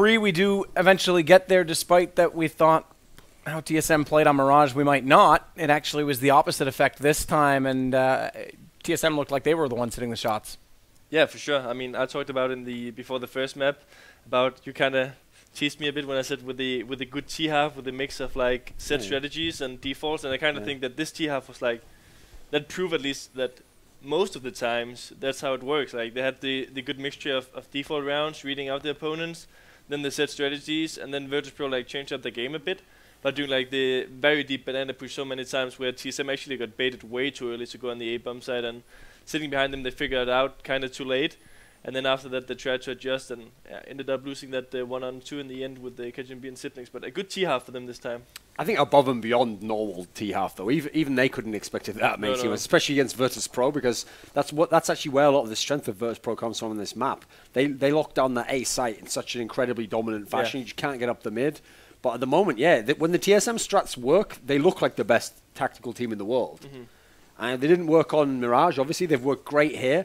agree we do eventually get there, despite that we thought how TSM played on Mirage, we might not. It actually was the opposite effect this time, and TSM looked like they were the ones hitting the shots. Yeah, for sure. I mean, I talked about before the first map about you kind of teased me a bit when I said with the good T half with a mix of like set strategies and defaults, and I kind of think that this T half was like that proved at least that most of the times that's how it works. Like they had the good mixture of default rounds, reading out the opponents, then the set strategies, and then Virtus.pro like changed up the game a bit by doing like the very deep banana push so many times where TSM actually got baited way too early to go on the A bomb side, and sitting behind them they figured it out kind of too late. And then after that, they tried to adjust and ended up losing that 1-on-2 in the end with the cajunb and siblings. But a good T-half for them this time. I think above and beyond normal T-half, though. Even they couldn't expect it that many teams, especially against Virtus.pro, because that's actually where a lot of the strength of Virtus.pro comes from on this map. They lock down that A site in such an incredibly dominant fashion. You just can't get up the mid. But at the moment, when the TSM strats work, they look like the best tactical team in the world. And they didn't work on Mirage, obviously. They've worked great here.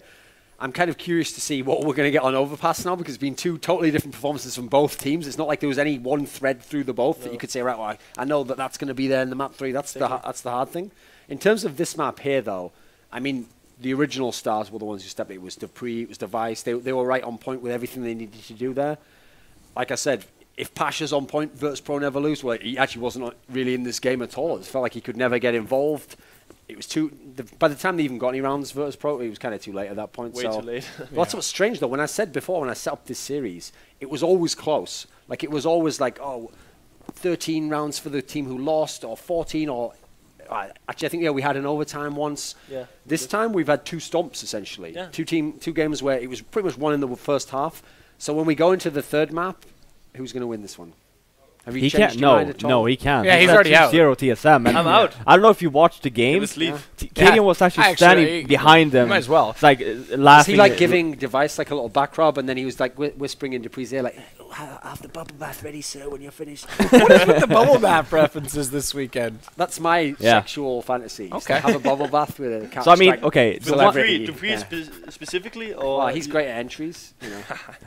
I'm kind of curious to see what we're going to get on Overpass now, because it's been two totally different performances from both teams. It's not like there was any one thread through the both that you could say, right, well, I know that's going to be there in the map 3. That's the hard thing. In terms of this map here, though, I mean, the original stars were the ones who stepped in. It was dupreeh, it was Device. They were right on point with everything they needed to do there. Like I said, if pasha's on point, Virtus.pro never lose. Well, he actually wasn't really in this game at all. It felt like he could never get involved. It was by the time they even got any rounds, Virtus.pro, it was kind of too late at that point. Way too late. Well, that's what's strange, though. When I said before, when I set up this series, it was always close. Like, it was always like, 13 rounds for the team who lost, or 14, or... actually, I think, we had an overtime once. Yeah. This time, we've had 2 stomps, essentially. Yeah. Two games where it was pretty much one in the first half. So when we go into the third map, who's going to win this one? Have you changed your mind at all? No, he can't. Yeah, he's already out. 0 TSM. And I'm out. I don't know if you watched the game. Cadian was actually standing behind them. Might as well. It's like laughing. Is he like giving Device like a little back rub, and then he was like whispering in dupreeh's ear, like, have the bubble bath ready, sir, when you're finished. What is with the bubble bath references this weekend? That's my sexual fantasy. Okay. Have a bubble bath with a So I mean, okay. dupreeh specifically, or well, he's great at entries. You know.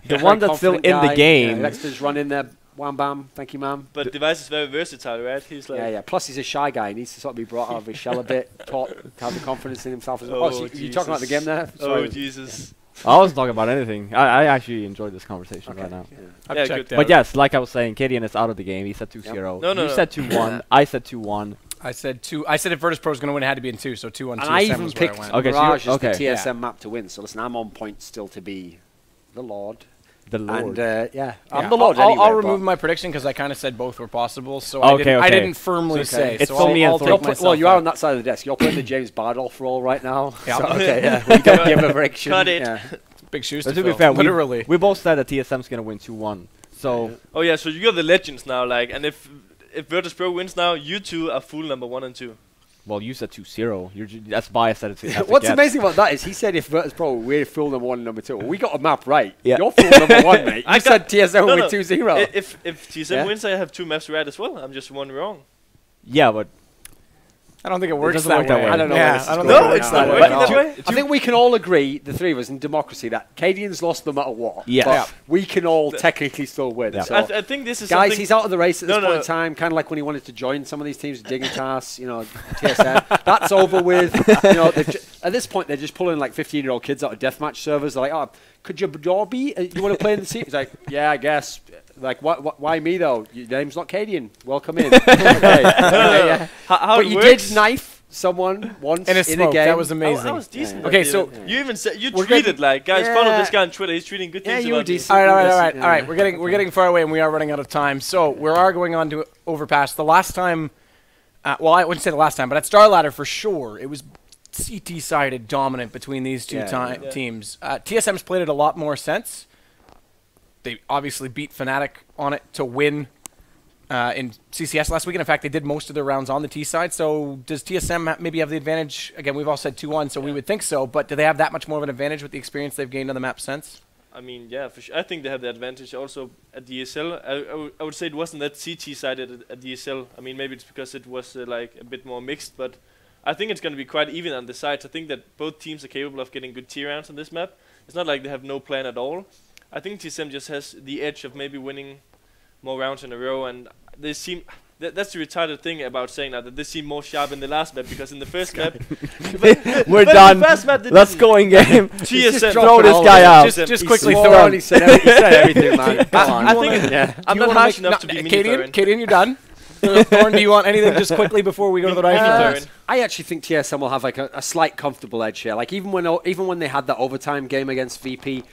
The one that's still in the game. He likes to just run in there. Wham bam, thank you, ma'am. But Device is very versatile, right? He's like Plus, he's a shy guy. He needs to sort of be brought out of his shell a bit, taught to have the confidence in himself as well. So you talking about the game there? Sorry. Oh, Jesus. I wasn't talking about anything. I actually enjoyed this conversation right now. Good. But yes, like I was saying, Cadian is out of the game. He said 2-0. No, you said 2-1. I said 2-1. I said 2. I said if Virtus.pro was going to win, it had to be in 2. So 2-1. And I even picked Okay, Mirage so as the TSM map to win. So listen, I'm on point still to be the Lord. The Lord. And I'm the Lord I'll remove my prediction because I kind of said both were possible. So I didn't firmly say. It's so for me and well, you are on that side of the desk. You're playing the James Bardolph role right now. Yeah. So, okay, we don't give a prediction. Cut it. Yeah. Big shoes but to be fill. fair, literally. we both said that TSM's going to win 2-1. So. Oh yeah, so you're the legends now, like, and if Virtus.pro wins now, you two are fool number 1 and 2. Well, you said 2-0. That's biased. What's amazing about that is he said if Virtus.pro, we're fool number 1 and number 2. Well, we got a map right. Yeah. You're fool number 1, mate. You said TSM will win 2-0. If TSM wins, I have 2 maps right as well. I'm just 1 wrong. Yeah, but I don't think it works doesn't that work that way. way. I don't know. Yeah, I don't know. It's that way. I think we can all agree, the 3 of us in democracy, that Cadian's lost no matter what. Yeah. But we can all technically still win. Yeah. So I think this is guys, he's out of the race at this point in No. time, kind of like when he wanted to join some of these teams, Dignitas, TSM. That's over with. At this point, they're just pulling like 15-year-old kids out of deathmatch servers. They're like, oh, could your jaw be? You want to play in the team? He's like, yeah, I guess. Like, why me, though? Your name's not Cadian. Welcome in. But you did knife someone once in a game. That was amazing. That was decent. Okay, so you even said you tweeted like, guys, follow this guy on Twitter. He's tweeting good things. You were about me. decent. All right. We're getting far away, and we are running out of time. So we are going on to Overpass. The last time, well, I wouldn't say the last time, but at Star Ladder for sure, it was CT-sided dominant between these two teams. TSM's played it a lot more since. They obviously beat Fnatic on it to win in CCS last weekend. In fact, they did most of their rounds on the T side. So does TSM maybe have the advantage? Again, we've all said 2-1, so we would think so. But do they have that much more of an advantage with the experience they've gained on the map since? I mean, yeah, for sure. I think they have the advantage also at DSL. I would say it wasn't that CT-sided at DSL. I mean, maybe it's because it was like a bit more mixed, but I think it's going to be quite even on the sides. I think that both teams are capable of getting good T rounds on this map. It's not like they have no plan at all. I think TSM just has the edge of maybe winning more rounds in a row, and they seem. That's the retarded thing about saying that they seem more sharp in the last map, because in the first map we're done. Let's go in game. TSM throw this guy out. Just quickly throw him. He said everything, man. I think I'm not harsh enough to be mean. Kadian, you're done. Thorn, do you want anything just quickly before we go to the rifle? I actually think TSM will have like a slight comfortable edge here. Like even when they had that overtime game against VP,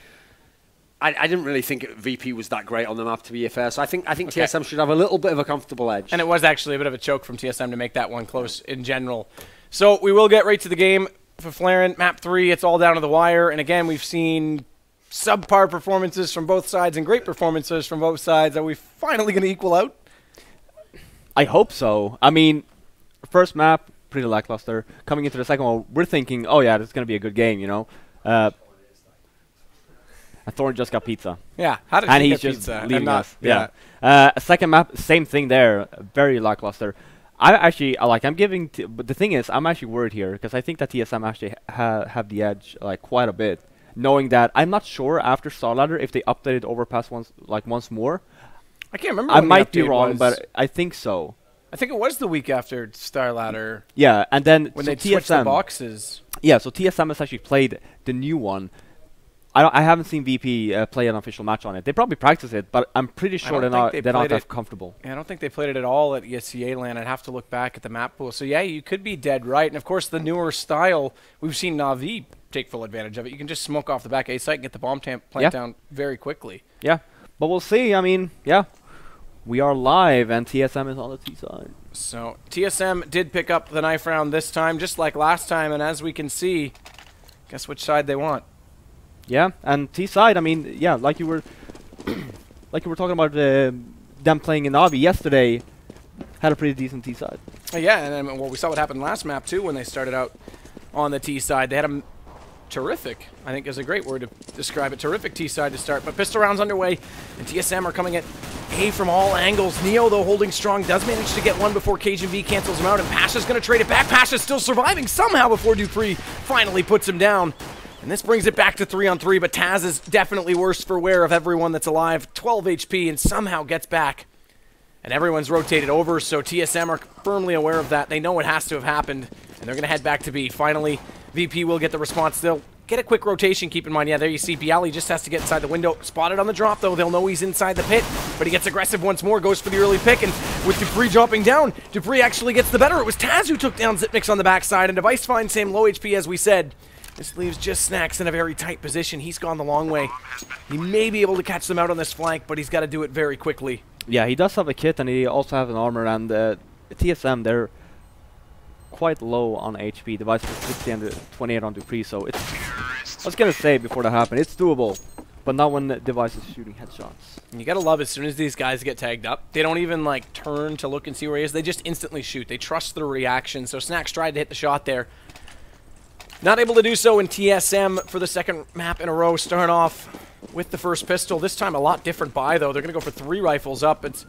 I didn't really think VP was that great on the map, to be fair. So I think TSM should have a little bit of a comfortable edge. And it was actually a bit of a choke from TSM to make that one close in general. So we will get right to the game for Flaren. Map 3, it's all down to the wire. And again, we've seen subpar performances from both sides and great performances from both sides. Are we finally going to equal out? I hope so. I mean, first map, pretty lackluster. Coming into the second one, we're thinking, oh yeah, this is going to be a good game, you know. Thorn just got pizza. Yeah, how did he get pizza? And he's just leaving us. Yeah. Second map, same thing there. Very lackluster. I'm giving. But the thing is, I'm actually worried here because I think that TSM actually have the edge like quite a bit. Knowing that, I'm not sure after Starladder if they updated Overpass once more. I can't remember. I might be wrong, but I think so. I think it was the week after Starladder. Yeah, and then when they switched the boxes. Yeah, so TSM has actually played the new one. I haven't seen VP play an official match on it. They probably practice it, but I'm pretty sure they're not that comfortable. Yeah, I don't think they played it at all at ESCA LAN. I'd have to look back at the map pool. So yeah, you could be dead right. And of course, the newer style, we've seen Na'Vi take full advantage of it. You can just smoke off the back A site and get the bomb plant down very quickly. Yeah, but we'll see. I mean, yeah, we are live, and TSM is on the T side. So TSM did pick up the knife round this time, just like last time. And as we can see, guess which side they want. Yeah, and T side, I mean, yeah, like you were talking about them playing in Na'Vi yesterday, had a pretty decent T side. Yeah, and then, well, we saw what happened last map too when they started out on the T side. They had a terrific, I think is a great word to describe it, terrific T side to start. But pistol rounds underway, and TSM are coming at A from all angles. Neo, though, holding strong, does manage to get one before cajunb cancels him out, and pasha's going to trade it back. pasha's still surviving somehow before dupreeh finally puts him down. And this brings it back to 3-on-3, but TaZ is definitely worse for wear of everyone that's alive. 12 HP and somehow gets back. And everyone's rotated over, so TSM are firmly aware of that. They know it has to have happened, and they're going to head back to B. Finally, VP will get the response. They'll get a quick rotation, keep in mind. Yeah, there you see byali just has to get inside the window. Spotted on the drop, though. They'll know he's inside the pit, but he gets aggressive once more, goes for the early pick, and with dupreeh dropping down, dupreeh actually gets the better. It was TaZ who took down Xyp9x on the backside, and Device finds him low HP, as we said. This leaves just Snax in a very tight position. He's gone the long way. He may be able to catch them out on this flank, but he's got to do it very quickly. Yeah, he does have a kit, and he also has an armor, and TSM, they're quite low on HP. Device is 60 and 28 on dupreeh, so it's... I was going to say before that happened, it's doable, but not when the Device is shooting headshots. And you got to love as soon as these guys get tagged up, they don't even like turn to look and see where he is. They just instantly shoot. They trust their reaction, so Snax tried to hit the shot there. Not able to do so in TSM for the second map in a row, starting off with the first pistol. This time a lot different buy, though. They're going to go for 3 rifles up. It's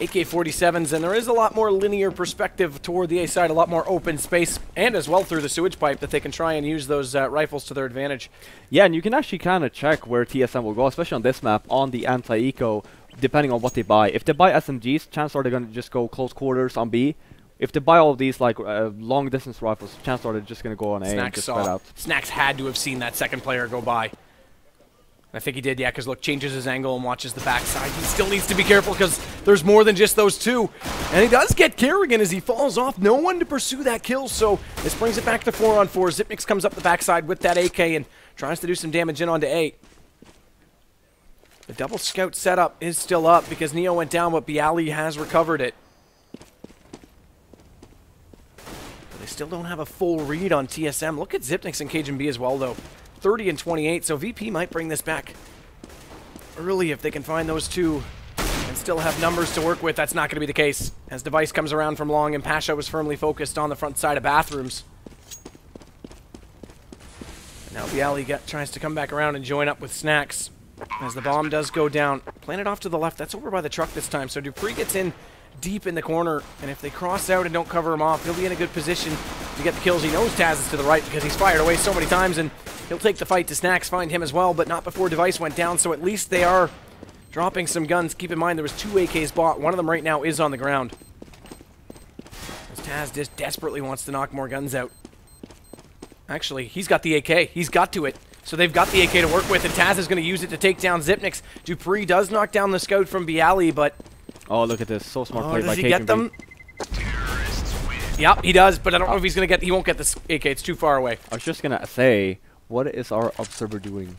AK-47s, and there is a lot more linear perspective toward the A side, a lot more open space, and as well through the sewage pipe that they can try and use those rifles to their advantage. Yeah, and you can actually kind of check where TSM will go, especially on this map, on the anti-eco, depending on what they buy. If they buy SMGs, chances are they're going to just go close quarters on B. If they buy all of these like long distance rifles, chances are they're just going to go on A and just spread out. Snax had to have seen that second player go by. I think he did, yeah, because look, changes his angle and watches the backside. He still needs to be careful because there's more than just those two. And he does get karrigan as he falls off. No one to pursue that kill, so this brings it back to 4-on-4. Xyp9x comes up the backside with that AK and tries to do some damage in onto A. The double scout setup is still up because Neo went down, but byali has recovered it. They still don't have a full read on TSM. Look at Xyp9x and cajunb as well, though. 30 and 28, so VP might bring this back early if they can find those two and still have numbers to work with. That's not going to be the case as Device comes around from long and pasha was firmly focused on the front side of bathrooms. And now byali tries to come back around and join up with Snax as the bomb does go down. Planted off to the left. That's over by the truck this time, so dupreeh gets in deep in the corner, and if they cross out and don't cover him off, he'll be in a good position. to get the kills. He knows TaZ is to the right because he's fired away so many times, and he'll take the fight to Snax, find him as well, but not before Device went down, so at least they are dropping some guns. Keep in mind there was 2 AKs bought. One of them right now is on the ground. As TaZ just desperately wants to knock more guns out. Actually, he's got the AK. He's got to it. So they've got the AK to work with, and TaZ is going to use it to take down Xyp9x. dupreeh does knock down the scout from byali, but... Oh, look at this. So smart play by does he get them? Yep, he does, but I don't know if he's going to get... He won't get this AK. It's too far away. I was just going to say, what is our observer doing?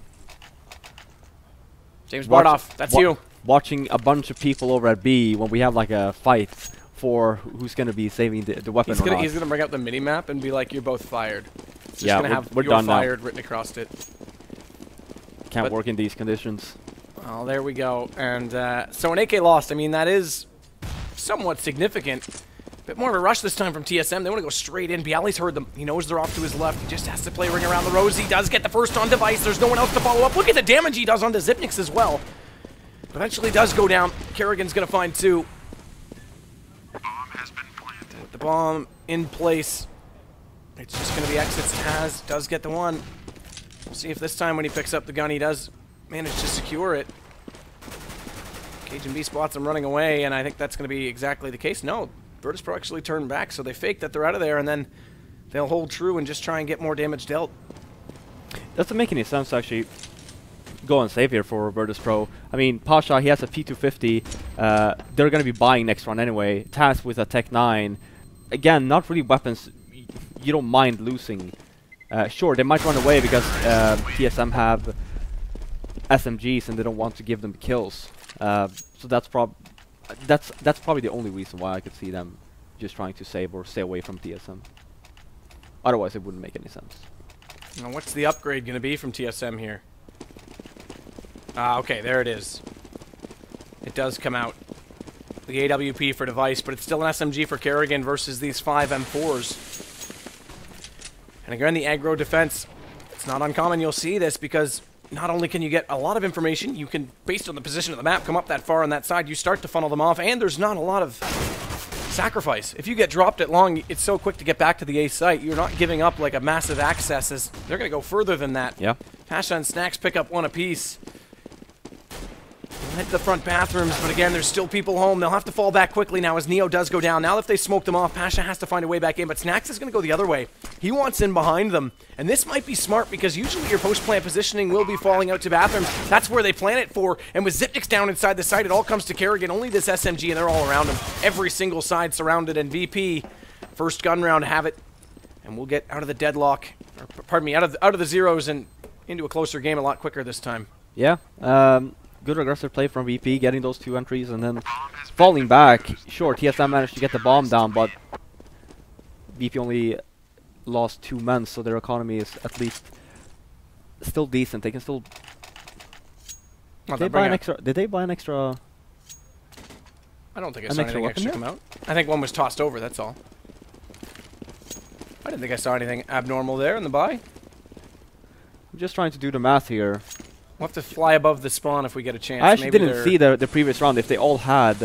James Bardoff, that's you. Watching a bunch of people over at B when we have like a fight for who's going to be saving the weapon or not. He's going to bring up the mini-map and be like, you're both fired. It's just yeah, going to have we're you're done fired now. written across it. Can't work in these conditions. Oh, there we go. And so an AK lost. I mean, that is somewhat significant. A bit more of a rush this time from TSM. They want to go straight in. byali's heard them. He knows they're off to his left. He just has to play ring around the rose. He does get the first on Device. There's no one else to follow up. Look at the damage he does onto Xyp9x as well. Eventually does go down. karrigan's going to find 2. With the bomb in place, it's just going to be exits. TaZ does get the one. We'll see if this time when he picks up the gun, he does manage to secure it. cajunb spots him running away, and I think that's going to be exactly the case. No, Virtus.pro actually turned back, so they fake that they're out of there, and then they'll hold true and just try and get more damage dealt. Doesn't make any sense to actually go and save here for Virtus.pro. I mean, Pasha, he has a P250. They're going to be buying next round anyway. TaZ with a Tech 9. Again, not really weapons you don't mind losing. Sure, they might run away because TSM have SMGs and they don't want to give them kills. So that's probably the only reason why I could see them just trying to save or stay away from TSM. Otherwise, it wouldn't make any sense. Now, what's the upgrade going to be from TSM here? Okay, there it is. It does come out. The AWP for Device, but it's still an SMG for karrigan versus these 5 M4s. And again, the aggro defense, it's not uncommon you'll see this because not only can you get a lot of information, you can, based on the position of the map, come up that far on that side, you start to funnel them off, and there's not a lot of sacrifice. If you get dropped at long, it's so quick to get back to the A site, you're not giving up like a massive access, as they're going to go further than that. Yeah. Pasha and Snax pick up 1 apiece. Head to the front bathrooms, but again, there's still people home. They'll have to fall back quickly now as Neo does go down. Now if they smoke them off, Pasha has to find a way back in, but Snax is going to go the other way. He wants in behind them, and this might be smart because usually your post-plant positioning will be falling out to bathrooms. That's where they plan it for, and with Xyp9x down inside the site, it all comes to karrigan. Only this SMG, and they're all around him. Every single side surrounded, and VP, first gun round, have it, and we'll get out of the deadlock, or, pardon me, out of the zeros and into a closer game a lot quicker this time. Yeah. Good aggressive play from VP, getting those 2 entries and then falling back. Sure, TSM managed to get the bomb down, but VP only lost 2 men, so their economy is at least still decent. They can still... Did they buy an extra... I don't think I saw anything extra come out. I think one was tossed over, that's all. I didn't think I saw anything abnormal there in the buy. I'm just trying to do the math here. We'll have to fly above the spawn if we get a chance. I actually didn't see the previous round if they all had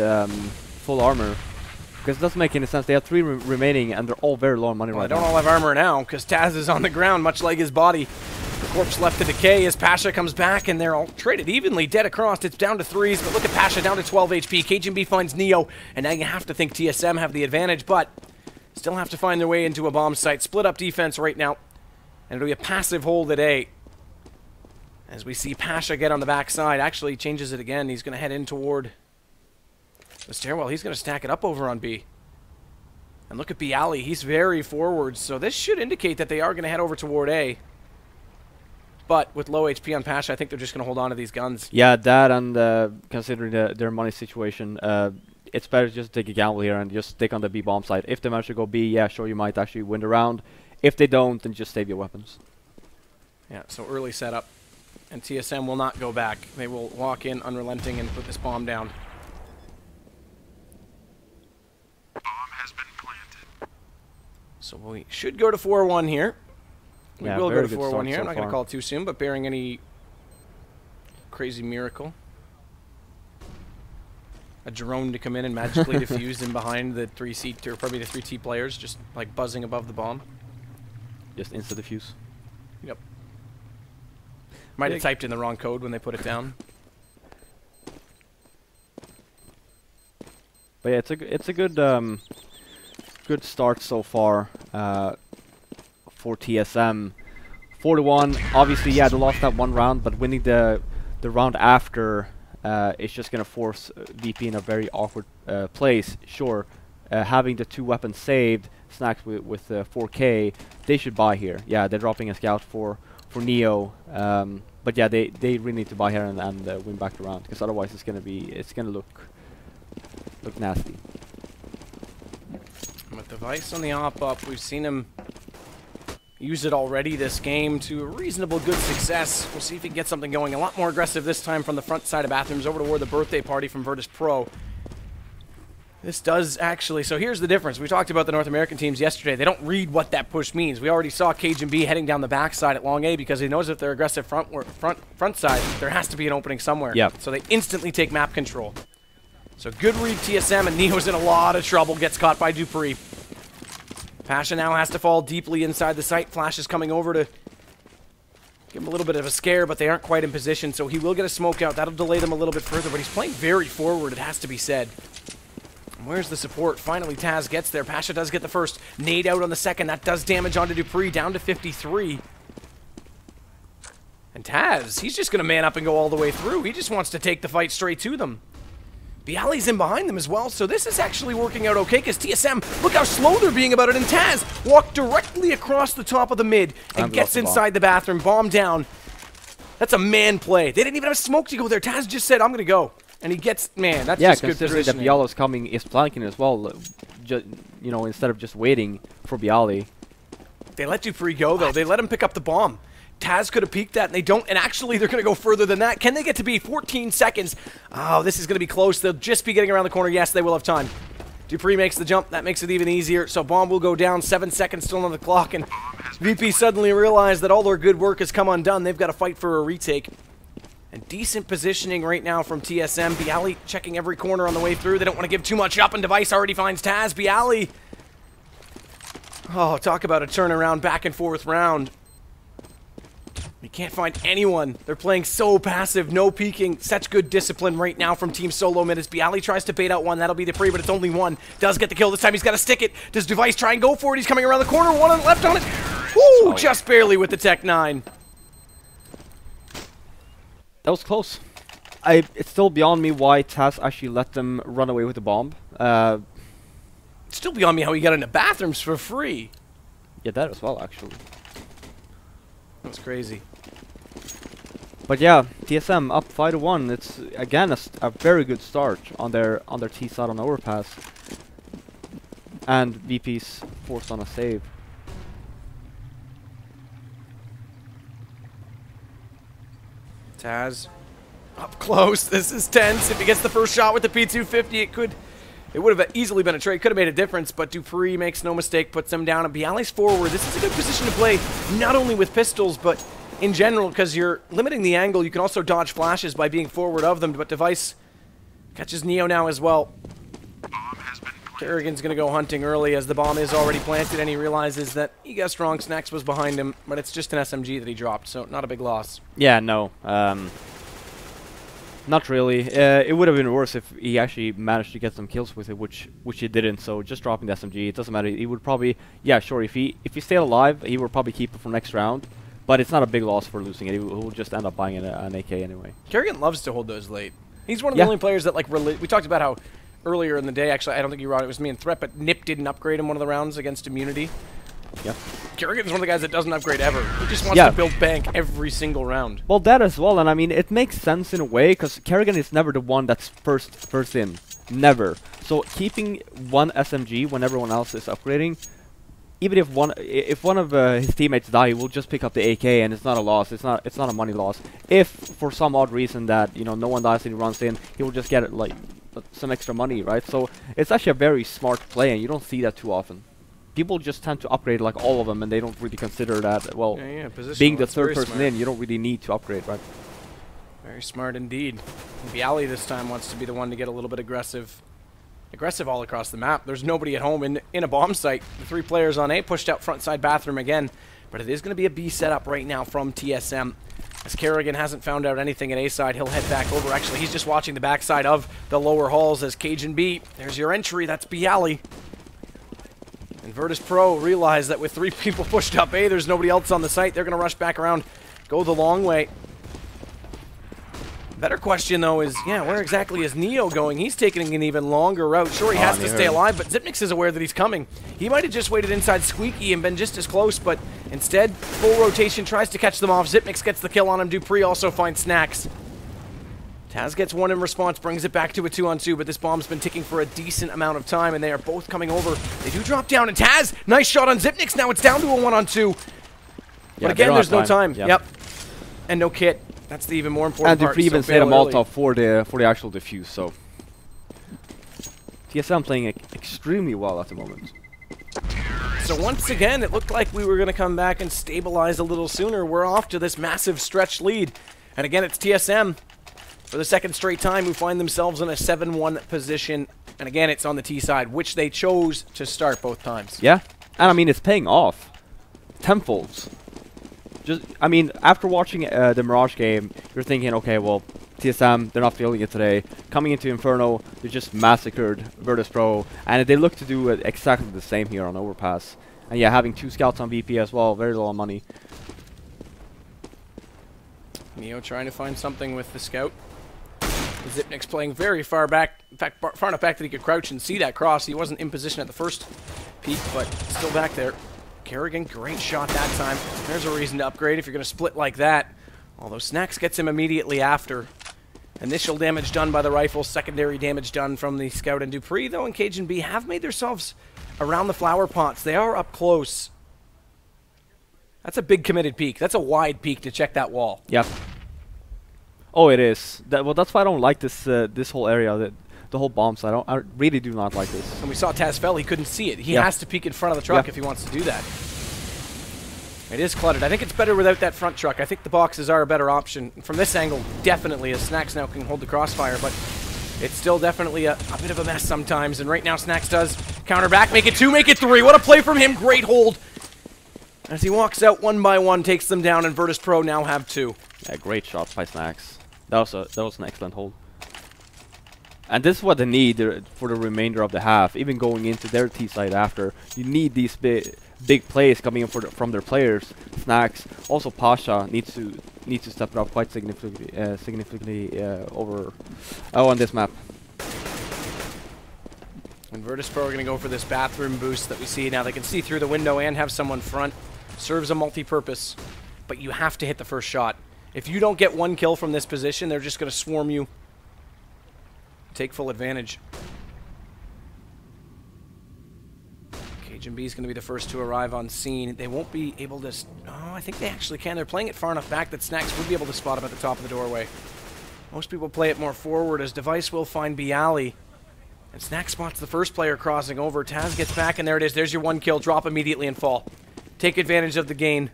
full armor. Because it doesn't make any sense. They have 3 remaining and they're all very low on money right now. They don't all have armor now because TaZ is on the ground, much like his body. The corpse left to decay as Pasha comes back, and they're all traded evenly, dead across. It's down to 3s, but look at Pasha down to 12 HP. cajunb finds Neo, and now you have to think TSM have the advantage, but still have to find their way into a bomb site. Split up defense right now, and it'll be a passive hold at A. As we see Pasha get on the backside, actually changes it again. He's going to head in toward the stairwell. He's going to stack it up over on B. And look at byali. He's very forward, so this should indicate that they are going to head over toward A. But with low HP on Pasha, I think they're just going to hold on to these guns. Yeah, that and considering their money situation, it's better to just take a gamble here and just stick on the B bomb side. If they manage to go B, yeah, sure, you might actually win the round. If they don't, then just save your weapons. Yeah, so early setup. And TSM will not go back. They will walk in unrelenting and put this bomb down. Bomb has been planted. So we should go to 4-1 here. We Yeah, will go to very good 4-1 start here. so I'm not going to far. call it too soon, but bearing any crazy miracle. A drone to come in and magically defuse in behind the 3C, or probably the 3T players, just like buzzing above the bomb. just insta diffuse. Yep. Might have typed in the wrong code when they put it down. But yeah, it's a good good start so far for TSM. 4-1. Obviously, yeah, they lost that one round, but winning the round after is just gonna force VP in a very awkward place. Sure, having the 2 weapons saved, Snax with 4K, they should buy here. Yeah, they're dropping a scout for Neo. But yeah, they really need to buy here and win back the round, because otherwise it's gonna look nasty. With Device on the op-up, we've seen him use it already this game to a reasonable good success. We'll see if he can get something going. A lot more aggressive this time from the front side of Bathrooms over toward the birthday party from Virtus Pro. This does actually, so here's the difference. We talked about the North American teams yesterday. They don't read what that push means. We already saw cajunb heading down the backside at long A because he knows if they're aggressive front side, there has to be an opening somewhere. Yep. So they instantly take map control. So good read TSM, and Neo's in a lot of trouble. Gets caught by dupreeh. Pasha now has to fall deeply inside the site. Flash is coming over to give him a little bit of a scare, but they aren't quite in position, so he will get a smoke out. That'll delay them a little bit further, but he's playing very forward, it has to be said. And where's the support? Finally, TaZ gets there. Pasha does get the first. Nade out on the second. That does damage onto dupreeh, down to 53. And TaZ, he's just going to man up and go all the way through. He just wants to take the fight straight to them. Byali's in behind them as well, so this is actually working out okay, because TSM, look how slow they're being about it, and TaZ walked directly across the top of the mid and gets inside the bathroom, bomb down. That's a man play. They didn't even have smoke to go there. TaZ just said, I'm going to go. And he gets, man, that's just good positioning. Yeah, considering that Byali's coming, is flanking as well, you know, instead of just waiting for Byali. They let dupreeh go, though. They let him pick up the bomb. TaZ could have peeked that, and they don't. And actually, they're going to go further than that. Can they get to be 14 seconds? Oh, this is going to be close. They'll just be getting around the corner. Yes, they will have time. dupreeh makes the jump. That makes it even easier. So bomb will go down. 7 seconds still on the clock. And VP suddenly realized that all their good work has come undone. They've got to fight for a retake. And decent positioning right now from TSM. Byali checking every corner on the way through. They don't want to give too much up, and Device already finds TaZ. Byali. Oh, talk about a turnaround back and forth round. You can't find anyone. They're playing so passive, no peeking. Such good discipline right now from Team Solo Mid as Byali tries to bait out one. That'll be dupreeh, but it's only one. Does get the kill this time. He's got to stick it. Does Device try and go for it? He's coming around the corner. One on left on it. Woo! Just barely with the Tech 9. That was close. It's still beyond me why TaZ actually let them run away with the bomb. It's still beyond me how he got into bathrooms for free. Yeah, that as well, actually. That's crazy. But yeah, TSM up 5-1. It's again a very good start on their T side on Overpass, and VP's forced on a save. TaZ up close. This is tense. If he gets the first shot with the P250, it would have easily been a trade. Could have made a difference, but dupreeh makes no mistake, puts them down. And Byali's forward. This is a good position to play, not only with pistols, but in general, because you're limiting the angle. You can also dodge flashes by being forward of them, but Device catches Neo now as well. karrigan's going to go hunting early as the bomb is already planted, and he realizes that he guessed wrong. Snax was behind him, but it's just an SMG that he dropped, so not a big loss. Yeah, no. Not really. It would have been worse if he actually managed to get some kills with it, which he didn't. So just dropping the SMG, it doesn't matter. He would probably, yeah, sure. If he stayed alive, he would probably keep it for next round. But it's not a big loss for losing it. He will just end up buying an AK anyway. karrigan loves to hold those late. He's one of the only players that we talked about how earlier in the day. Actually, I don't think you were on. It was me and Threat, but Nip didn't upgrade him one of the rounds against Immunity. Yep. karrigan's one of the guys that doesn't upgrade ever. He just wants to build bank every single round. Well, that as well, and I mean, it makes sense in a way, because karrigan is never the one that's first in. Never. So keeping one SMG when everyone else is upgrading, even if one of his teammates die, he will just pick up the AK, and it's not a loss. It's not a money loss. If for some odd reason that no one dies and he runs in, he will just get like some extra money, right? So it's actually a very smart play, and you don't see that too often. People just tend to upgrade like all of them, and they don't really consider that, well, being the third person in, you don't really need to upgrade, right? Very smart indeed. Byali this time wants to be the one to get a little bit aggressive all across the map. There's nobody at home in a bomb site. The 3 players on A pushed out front side bathroom again. But it is going to be a B setup right now from TSM. As karrigan hasn't found out anything at A side, he'll head back over. Actually, he's just watching the backside of the lower halls as cajunb. There's your entry. That's byali. And Virtus Pro realize that with 3 people pushed up A, there's nobody else on the site. They're going to rush back around, go the long way. Better question, though, is, yeah, where exactly is Neo going? He's taking an even longer route. Sure, he has to stay alive, but Xyp9x is aware that he's coming. He might have just waited inside Squeaky and been just as close, but instead, full rotation tries to catch them off. Xyp9x gets the kill on him. dupreeh also finds Snax. TaZ gets 1 in response, brings it back to a 2-on-2, but this bomb's been ticking for a decent amount of time, and they are both coming over. They do drop down, and TaZ, nice shot on Xyp9x. Now it's down to a 1-on-2. But again, there's no time. Yep. And no kit. That's the even more important part. And dupreeh even set a Molotov for the actual defuse, so TSM playing extremely well at the moment. So once again, it looked like we were going to come back and stabilize a little sooner. We're off to this massive stretch lead. And again, it's TSM for the 2nd straight time who find themselves in a 7-1 position. And again, it's on the T side, which they chose to start both times. Yeah, and I mean, it's paying off tenfold. Just, I mean, after watching the Mirage game, you're thinking, okay, well, TSM, they're not feeling it today. Coming into Inferno, they just massacred Virtus Pro, and they look to do exactly the same here on Overpass. And yeah, having 2 scouts on VP as well, very low on money. Neo trying to find something with the scout. Xyp9x playing very far back, in fact, far enough back that he could crouch and see that cross. He wasn't in position at the first peak, but still back there. karrigan, great shot that time. There's a reason to upgrade if you're going to split like that. Although Snax gets him immediately after. Initial damage done by the rifle, secondary damage done from the scout, and dupreeh, though, and cajunb have made themselves around the flower pots. They are up close. That's a big committed peek. That's a wide peek to check that wall. Yep. Oh, it is. Well, that's why I don't like this this whole area. The whole bomb side. I really do not like this. And we saw TaZ fell. He couldn't see it. He has to peek in front of the truck if he wants to do that. It is cluttered. I think it's better without that front truck. I think the boxes are a better option. From this angle, definitely, as Snax now can hold the crossfire, but it's still definitely a bit of a mess sometimes. And right now, Snax does counter back, make it 2, make it 3. What a play from him. Great hold. As he walks out 1 by 1, takes them down, and Virtus Pro now have 2. Yeah, great shot by Snax. That was an excellent hold. And this is what they need for the remainder of the half. Even going into their T side after, you need these big plays coming in from their players. Snax, also Pasha needs to step it up quite significantly over on this map. And Virtus Pro are going to go for this bathroom boost that we see now. They can see through the window and have someone front. Serves a multi-purpose, but you have to hit the first shot. If you don't get 1 kill from this position, they're just going to swarm you. Take full advantage. cajunb is going to be the first to arrive on scene. They won't be able to... Oh, I think they actually can. They're playing it far enough back that Snax would be able to spot him at the top of the doorway. Most people play it more forward, as Device will find byali. And Snax spots the first player crossing over. TaZ gets back, and there it is. There's your 1 kill. Drop immediately and fall. Take advantage of the gain.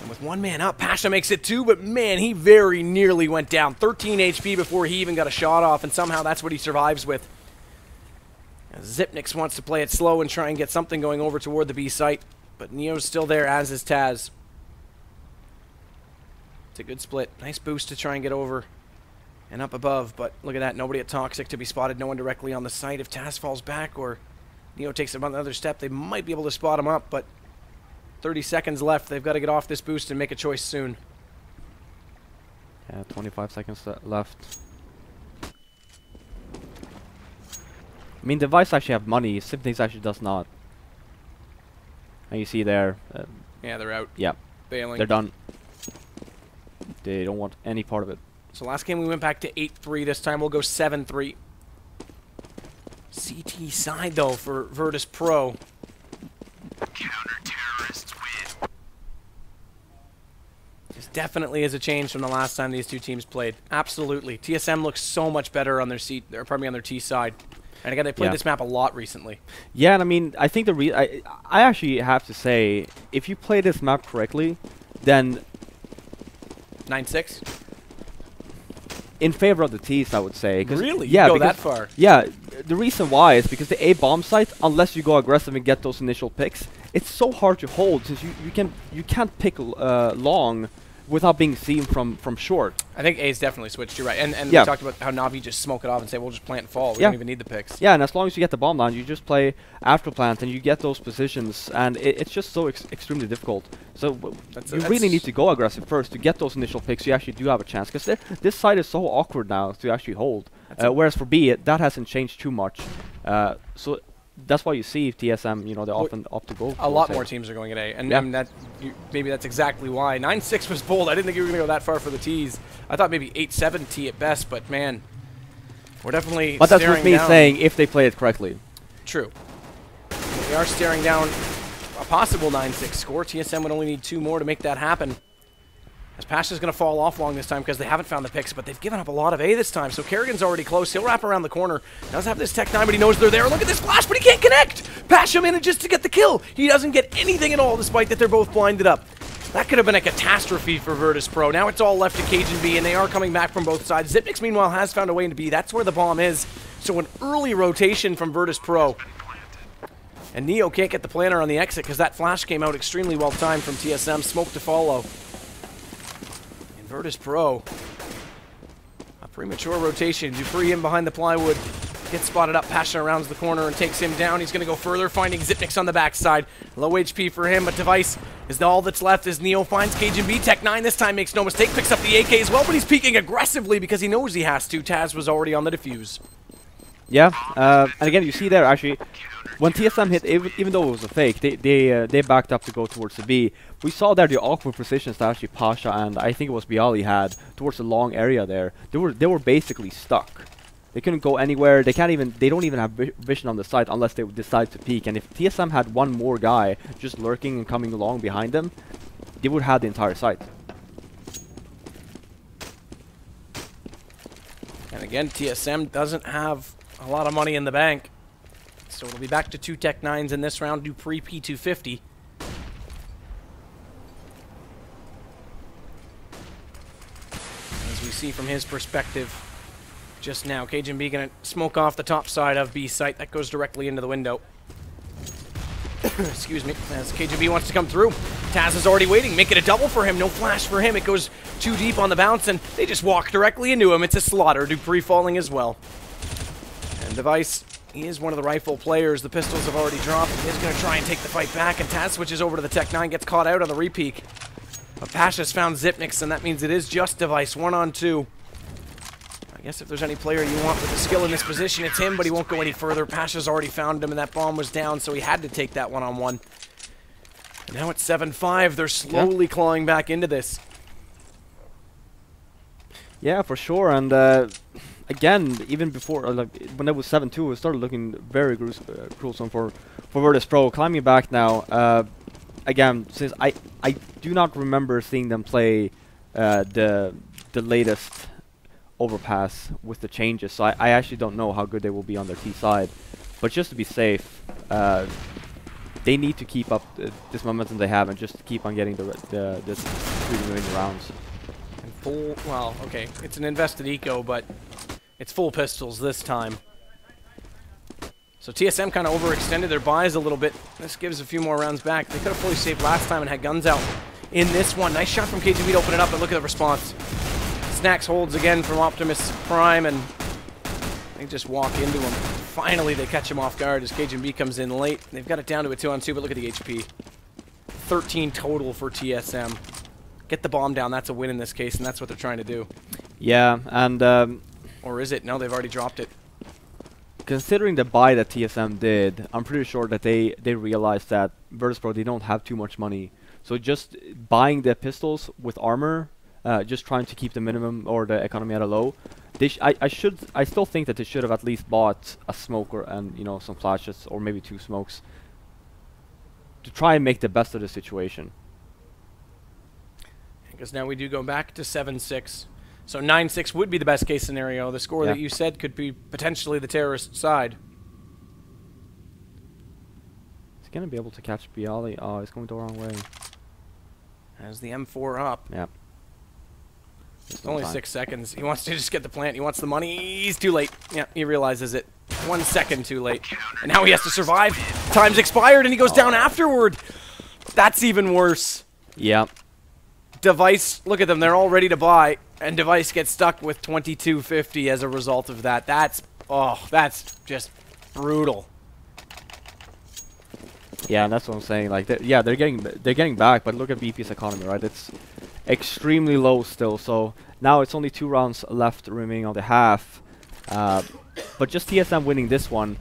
And with 1 man up, Pasha makes it 2, but man, he very nearly went down. 13 HP before he even got a shot off, and somehow that's what he survives with. Xyp9x wants to play it slow and try and get something going over toward the B site, but Neo's still there, as is TaZ. It's a good split. Nice boost to try and get over and up above, but look at that. Nobody at Toxic to be spotted. No one directly on the site. If TaZ falls back or Neo takes another step, they might be able to spot him up, but 30 seconds left. They've got to get off this boost and make a choice soon. Yeah, 25 seconds left. I mean, Device actually have money. Xyp9x actually does not. And you see there. Yeah, they're out. Yeah. Bailing. They're done. They don't want any part of it. So last game we went back to 8-3. This time we'll go 7-3. CT side, though, for Virtus Pro. Counter-terrorists win. This definitely is a change from the last time these two teams played. Absolutely. TSM looks so much better on their on their T side. And again, they played this map a lot recently. Yeah, and I mean, I think I actually have to say, if you play this map correctly, then 9-6. in favor of the T's, I would say. Really? Yeah, you go that far? Yeah, the reason why is because the A bomb site, unless you go aggressive and get those initial picks, it's so hard to hold since you can't pick long without being seen from short. I think A's definitely switched. You're right. And Yeah. we talked about how Na'Vi just smoke it off and say, we'll just plant and fall. We don't even need the picks. Yeah, and as long as you get the bomb down, you just play after plant and you get those positions, and it's just so extremely difficult. So you really need to go aggressive first to get those initial picks. So you actually do have a chance, because this side is so awkward now to actually hold. Whereas for B, that hasn't changed too much. So that's why you see TSM, you know, they often opt to go. A lot more teams are going at A, and maybe that's exactly why. 9-6 was bold. I didn't think you were going to go that far for the T's. I thought maybe 8-7 T at best, but man, we're definitely But that's staring with me down. saying if they play it correctly. True. We are staring down a possible 9-6 score. TSM would only need 2 more to make that happen. As pasha's going to fall off long this time because they haven't found the picks, but they've given up a lot of A this time. So karrigan's already close. He'll wrap around the corner. Does have this Tech 9, but he knows they're there. Look at this flash, but he can't connect. pasha manages to get the kill. He doesn't get anything at all, despite that they're both blinded up. That could have been a catastrophe for Virtus.pro. Now it's all left to cajunb, and they are coming back from both sides. Xyp9x, meanwhile, has found a way into B. That's where the bomb is. So an early rotation from Virtus.pro. And Neo can't get the planner on the exit because that flash came out extremely well timed from TSM. Smoke to follow. Virtus.pro, a premature rotation. dupreeh in behind the plywood, gets spotted up. pasha rounds the corner and takes him down. He's going to go further, finding Xyp9x on the backside. Low HP for him, but Device is all that's left as Neo finds cajunb. Tech 9 this time makes no mistake, picks up the AK as well, but he's peeking aggressively because he knows he has to. TaZ was already on the defuse. Yeah, and again, you see there actually, when TSM hit, even though it was a fake, they backed up to go towards the B. We saw there the awkward positions that actually pasha and I think it was Biali had towards the long area there. They were basically stuck. They couldn't go anywhere. They don't even have vision on the site unless they decide to peek. And if TSM had one more guy just lurking and coming along behind them, they would have the entire site. And again, TSM doesn't have a lot of money in the bank. So it'll be back to 2 Tech 9s in this round. dupreeh P250. As we see from his perspective just now, cajunb gonna smoke off the top side of B site. That goes directly into the window. Excuse me. As cajunb wants to come through. TaZ is already waiting. Make it a double for him. No flash for him. It goes too deep on the bounce, and they just walk directly into him. It's a slaughter. dupreeh falling as well. And Device, he is one of the rifle players. The pistols have already dropped. He's going to try and take the fight back, and TaZ switches over to the Tech 9, gets caught out on the repeak. But pasha's found Xyp9x, and that means it is just Device, 1-on-2. I guess if there's any player you want with the skill in this position, it's him, but he won't go any further. pasha's already found him, and that bomb was down, so he had to take that 1-on-1. And now it's 7-5. They're slowly clawing back into this. Yeah, for sure, and again, even before, when it was 7-2, it started looking very gruesome for Virtus.pro. Climbing back now, again, since I do not remember seeing them play the latest Overpass with the changes, so I actually don't know how good they will be on their T side. But just to be safe, they need to keep up this momentum they have and just keep on getting the 3 winning rounds. And full, well, okay, it's an invested eco, but it's full pistols this time. So TSM kind of overextended their buys a little bit. This gives a few more rounds back. They could have fully saved last time and had guns out in this one. Nice shot from cajunb to open it up, but look at the response. Snax holds again from Optimus Prime, and they just walk into him. Finally, they catch him off guard as cajunb comes in late. They've got it down to a 2-on-2, but look at the HP. 13 total for TSM. Get the bomb down. That's a win in this case, and that's what they're trying to do. Yeah, and or is it? No, they've already dropped it. Considering the buy that TSM did, I'm pretty sure that they realized that Virtus.pro, they don't have too much money. So just buying the pistols with armor, just trying to keep the minimum or the economy at a low. I still think that they should have at least bought a smoke and some flashes or maybe 2 smokes to try and make the best of the situation. Because now we do go back to 7-6. So 9-6 would be the best case scenario. The score that you said could be potentially the terrorist side. He's going to be able to catch Biali. Oh, he's going the wrong way. As the M4 up. Yeah. It's only 6 seconds. He wants to just get the plant. He wants the money. He's too late. Yeah, he realizes it. 1 second too late. And now he has to survive. Time's expired and he goes down afterward. That's even worse. Yeah. Device, look at them, they're all ready to buy. And Device gets stuck with 2250 as a result of that. That's just brutal. Yeah, that's what I'm saying. Like, they're getting back, but look at VP's economy, right? It's extremely low still. So now it's only 2 rounds left remaining on the half. But just TSM winning this one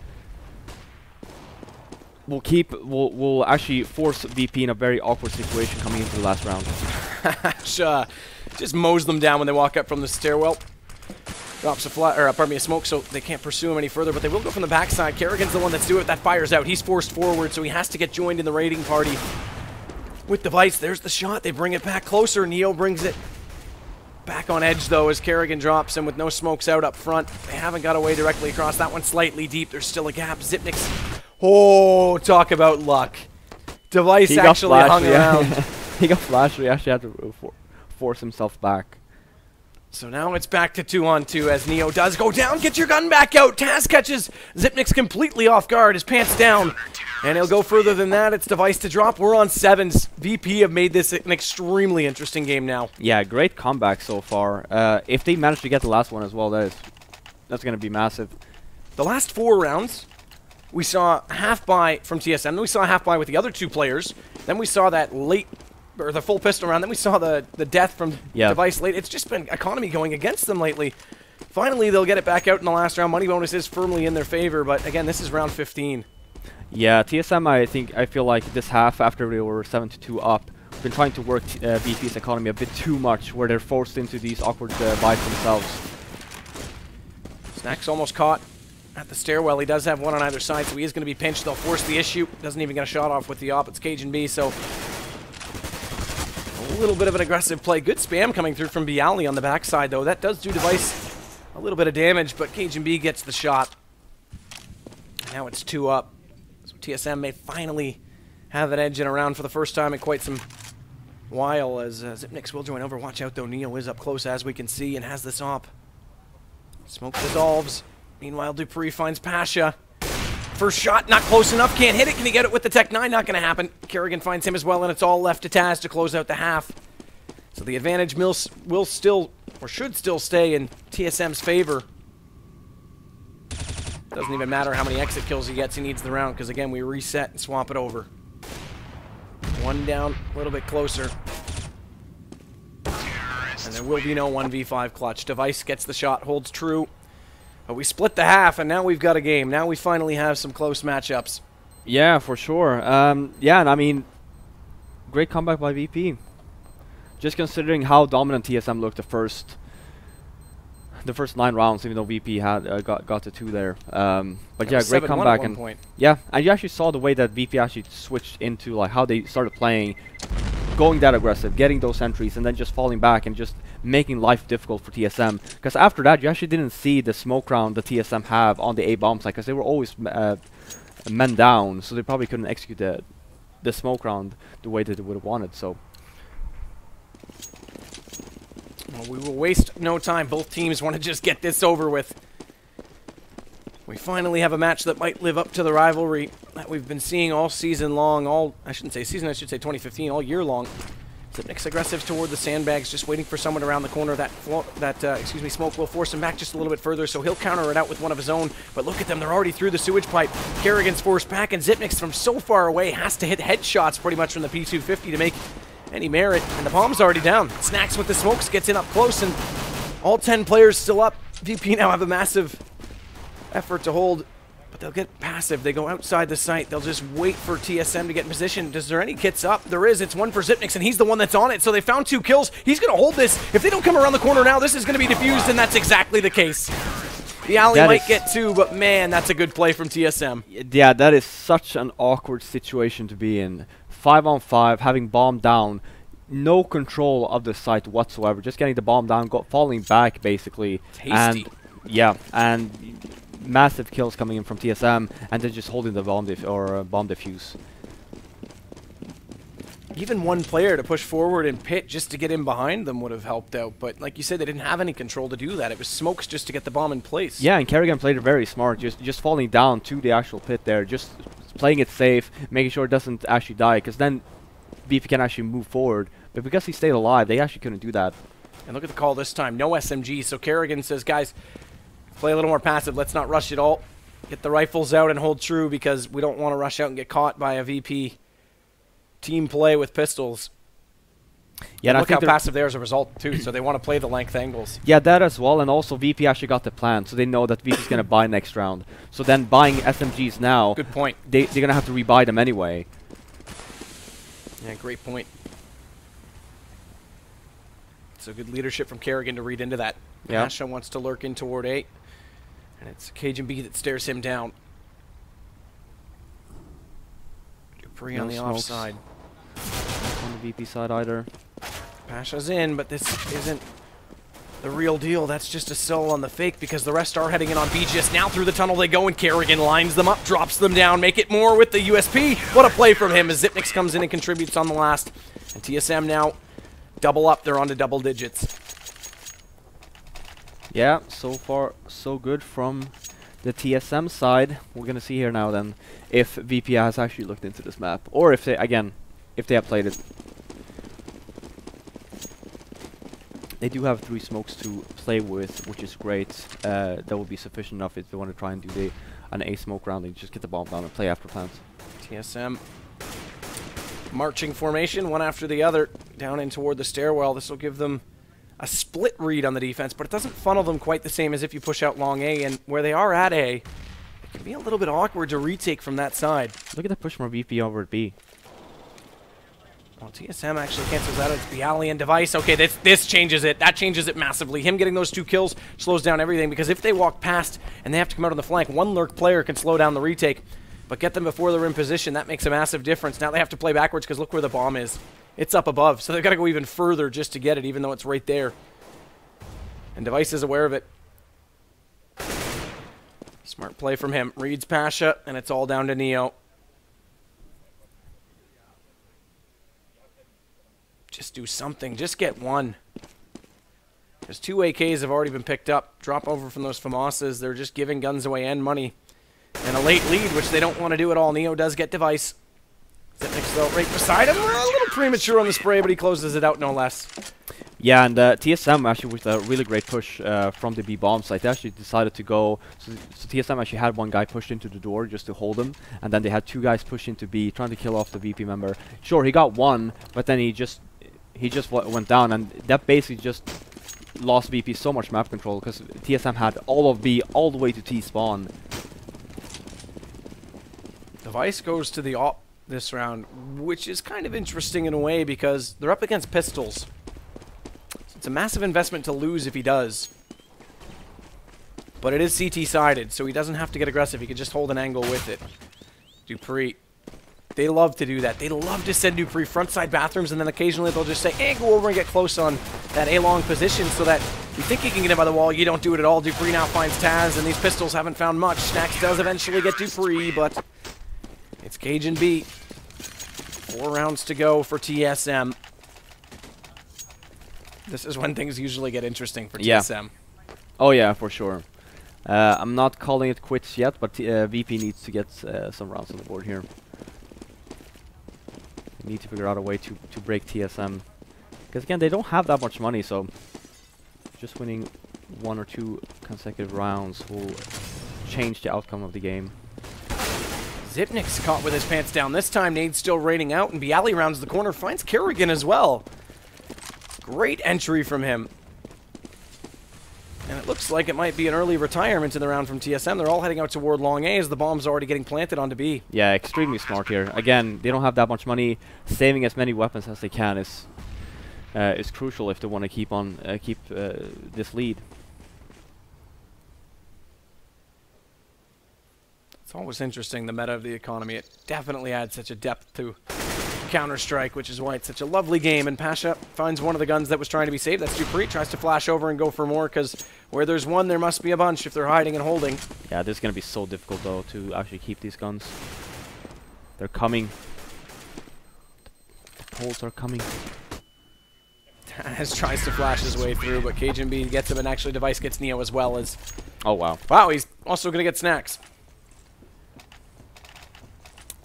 will actually force VP in a very awkward situation coming into the last round. Just mows them down when they walk up from the stairwell. Drops a smoke, so they can't pursue him any further, but they will go from the backside. karrigan's the one that's doing it. That fires out. He's forced forward, so he has to get joined in the raiding party. With Device, there's the shot. They bring it back closer. Neo brings it back on edge, though, as karrigan drops him with no smokes out up front. They haven't got away directly across. That one slightly deep. There's still a gap. Xyp9x. Oh, talk about luck. Device actually hung around. He got flashed, so he actually had to force himself back. So now it's back to 2-on-2 as Neo does go down. Get your gun back out. TaZ catches Xyp9x completely off guard. His pants down. And he'll go further than that. It's Device to drop. We're on 7s. VP have made this an extremely interesting game now. Yeah, great comeback so far. If they manage to get the last one as well, that's going to be massive. The last 4 rounds, we saw half buy from TSM. Then we saw half buy with the other 2 players. Then we saw that late, or the full pistol round. Then we saw the death from Device late. It's just been economy going against them lately. Finally, they'll get it back out in the last round. Money bonus is firmly in their favor, but again, this is round 15. Yeah, TSM, I feel like this half, after they were 7-2 up, been trying to work VP's economy a bit too much, where they're forced into these awkward buys themselves. Snax almost caught at the stairwell. He does have one on either side, so he is going to be pinched. They'll force the issue. Doesn't even get a shot off with the op. It's cajunb, so a little bit of an aggressive play. Good spam coming through from byali on the backside, though. That does do Device a little bit of damage, but cajunb gets the shot. Now it's 2 up. So TSM may finally have an edge in a round for the first time in quite some while, as Xyp9x will join over. Watch out, though. Neo is up close, as we can see, and has this op. Smoke dissolves. Meanwhile, dupreeh finds Pasha. First shot, not close enough. Can't hit it. Can he get it with the Tech 9? Not going to happen. karrigan finds him as well, and it's all left to TaZ to close out the half. So the advantage will still, or should still, stay in TSM's favor. Doesn't even matter how many exit kills he gets. He needs the round, because again, we reset and swap it over. 1 down, a little bit closer. And there will be no 1v5 clutch. Device gets the shot, holds true. But we split the half, and now we've got a game. Now we finally have some close matchups. Yeah, for sure. Yeah, and I mean, great comeback by VP. Just considering how dominant TSM looked the first 9 rounds, even though VP had got to 2 there. But yeah, great comeback. And yeah, and you actually saw the way that VP actually switched into like how they started playing, going that aggressive, getting those entries, and then just falling back and just making life difficult for TSM. Because after that, you actually didn't see the smoke round the TSM have on the A bomb side, because they were always men down, so they probably couldn't execute the smoke round the way that they would have wanted. So. Well, we will waste no time. Both teams want to just get this over with. We finally have a match that might live up to the rivalry that we've been seeing all season long. I shouldn't say season, I should say 2015, all year long. Xyp9x aggressive toward the sandbags, just waiting for someone around the corner. That smoke will force him back just a little bit further, so he'll counter it out with one of his own. But look at them, they're already through the sewage pipe. karrigan's forced back, and Xyp9x from so far away has to hit headshots pretty much from the P250 to make any merit, and the bomb's already down. Snax with the smokes gets in up close, and all 10 players still up. VP now have a massive effort to hold, but they'll get passive. They go outside the site. They'll just wait for TSM to get in position. Is there any kits up? There is. It's one for Xyp9x, and he's the one that's on it, so they found 2 kills. He's going to hold this. If they don't come around the corner now, this is going to be defused, and that's exactly the case. byali might get 2, but man, that's a good play from TSM. Yeah, that is such an awkward situation to be in. 5-on-5, having bomb down, no control of the site whatsoever, just getting the bomb down, falling back basically. Tasty. And yeah, and massive kills coming in from TSM, and then just holding the bomb bomb defuse. Even one player to push forward and pit just to get in behind them would have helped out. But like you said, they didn't have any control to do that. It was smokes just to get the bomb in place. Yeah, and karrigan played it very smart, just falling down to the actual pit there, just playing it safe, making sure it doesn't actually die, because then VP can actually move forward. But because he stayed alive, they actually couldn't do that. And look at the call this time. No SMG. So karrigan says, guys, play a little more passive. Let's not rush it all. Get the rifles out and hold true, because we don't want to rush out and get caught by a VP team play with pistols. Yeah, and look how passive they are as a result, too. So they want to play the length angles. Yeah, that as well. And also VP actually got the plan, so they know that VP is going to buy next round. So then buying SMGs now, good point. They're going to have to rebuy them anyway. Yeah, great point. So good leadership from karrigan to read into that. Yeah. pasha wants to lurk in toward A. And it's cajunb that stares him down. dupreeh on the offside. Not on the VP side either. pasha's in, but this isn't the real deal. That's just a sell on the fake, because the rest are heading in on B. Just now through the tunnel they go, and karrigan lines them up, drops them down, make it more with the USP. What a play from him as Xyp9x comes in and contributes on the last. And TSM now double up. They're on to double digits. Yeah, so far so good from the TSM side. We're going to see here now then if VP has actually looked into this map, or if they, again, if they have played it. They do have 3 smokes to play with, which is great. That will be sufficient enough if they want to try and do an A smoke round and just get the bomb down and play after plants. TSM marching formation, one after the other, down in toward the stairwell. This will give them a split read on the defense, but it doesn't funnel them quite the same as if you push out long A. And where they are at A, it can be a little bit awkward to retake from that side. Look at the push from VP over at B. Well, TSM actually cancels out. It's byali and Device. Okay, this changes it. That changes it massively. Him getting those 2 kills slows down everything, because if they walk past and they have to come out on the flank, one lurk player can slow down the retake. But get them before they're in position. That makes a massive difference. Now they have to play backwards, because look where the bomb is. It's up above, so they've got to go even further just to get it, even though it's right there. And Device is aware of it. Smart play from him. Reads pasha, and it's all down to Neo. Just do something. Just get one. There's 2 AKs have already been picked up. Drop over from those FAMASas. They're just giving guns away and money. And a late lead, which they don't want to do at all. Neo does get Device. Xyp9x though right beside him. A little premature on the spray, but he closes it out no less. Yeah, and TSM actually with a really great push from the B bomb site. They actually decided to go. So TSM actually had 1 guy pushed into the door just to hold him, and then they had 2 guys push into B, trying to kill off the VP member. Sure, he got 1, but then he just went down, and that basically just lost VP so much map control, because TSM had all of B all the way to T spawn. Device goes to the op this round, which is kind of interesting in a way, because they're up against pistols. It's a massive investment to lose if he does. But it is CT-sided, so he doesn't have to get aggressive. He can just hold an angle with it. dupreeh. They love to do that. They love to send dupreeh frontside bathrooms, and then occasionally they'll just say, hey, go over and get close on that A-long position, so that you think you can get him by the wall. You don't do it at all. dupreeh now finds TaZ, and these pistols haven't found much. Snax does eventually get dupreeh, but it's cajunb. 4 rounds to go for TSM. This is when things usually get interesting for TSM. Oh yeah, for sure. I'm not calling it quits yet, but VP needs to get some rounds on the board here. They need to figure out a way to break TSM. Because again, they don't have that much money, so just winning 1 or 2 consecutive rounds will change the outcome of the game. Xyp9x caught with his pants down. This time, nade's still raining out, and byali rounds the corner, finds karrigan as well. Great entry from him. And it looks like it might be an early retirement in the round from TSM. They're all heading out toward long A as the bomb's already getting planted onto B. Yeah, extremely smart here. Again, they don't have that much money. Saving as many weapons as they can is crucial if they want to keep this lead. It's always interesting, the meta of the economy. It definitely adds such a depth to Counter-Strike, which is why it's such a lovely game. And pasha finds one of the guns that was trying to be saved. That's dupreeh. Tries to flash over and go for more, because where there's one, there must be a bunch if they're hiding and holding. Yeah, this is going to be so difficult, though, to actually keep these guns. They're coming. Holds are coming. TaZ tries to flash his way through, but cajunb gets him, and actually Device gets Neo as well as... Oh, wow. Wow, he's also going to get Snax.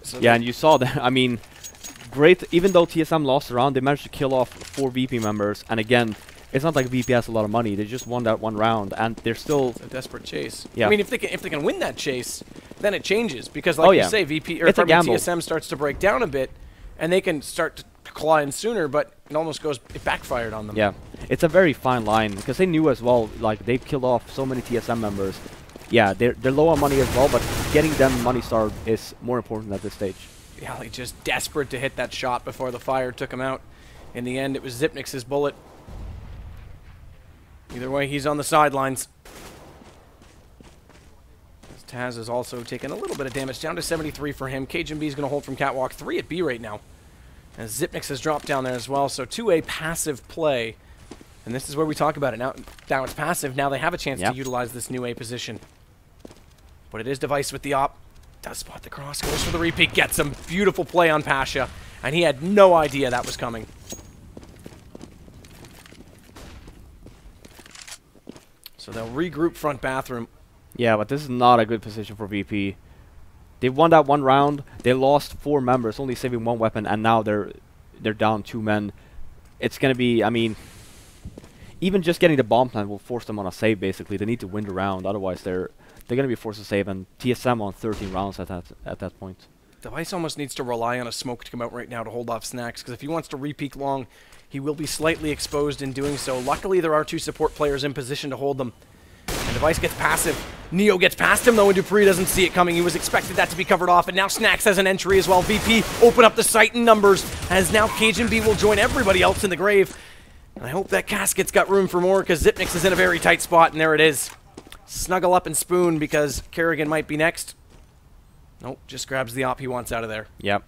So Yeah, and you saw that. I mean, great. Even though TSM lost a round, they managed to kill off 4 VP members. And again, it's not like VP has a lot of money. They just won that one round, and they're still a desperate chase. Yeah. I mean, if they can win that chase, then it changes because, like you say, VP or it's a gamble. TSM starts to break down a bit, and they can start to claw in sooner. But it almost goes, it backfired on them. Yeah, it's a very fine line because they knew as well. Like they've killed off so many TSM members. Yeah, they're low on money as well, but getting them money starved is more important at this stage. Byali just desperate to hit that shot before the fire took him out. In the end, it was Xyp9x's bullet. Either way, he's on the sidelines. TaZ has also taken a little bit of damage, down to 73 for him. cajunb is going to hold from Catwalk 3 at B right now. And Xyp9x has dropped down there as well, so 2A passive play. And this is where we talk about it. Now it's passive. Now they have a chance to utilize this new A position. But it is Device with the op. Does spot the cross, goes for the repeat, gets him. Beautiful play on pasha. And he had no idea that was coming. So they'll regroup front bathroom. Yeah, but this is not a good position for VP. They won that one round. They lost 4 members, only saving 1 weapon, and now they're down 2 men. It's gonna be, I mean, even just getting the bomb plant will force them on a save. Basically, they need to win the round, otherwise they're gonna be forced to save. And TSM on 13 rounds at that point. Device almost needs to rely on a smoke to come out right now to hold off Snax, because if he wants to re-peek long, he will be slightly exposed in doing so. Luckily, there are 2 support players in position to hold them. And Device gets passive. Neo gets past him, though, and dupreeh doesn't see it coming. He was expected that to be covered off, and now Snax has an entry as well. VP open up the site in numbers, as now cajunb will join everybody else in the grave. And I hope that casket's got room for more, because Xyp9x is in a very tight spot, and there it is. Snuggle up and spoon, because karrigan might be next. Nope, just grabs the op he wants out of there. Yep.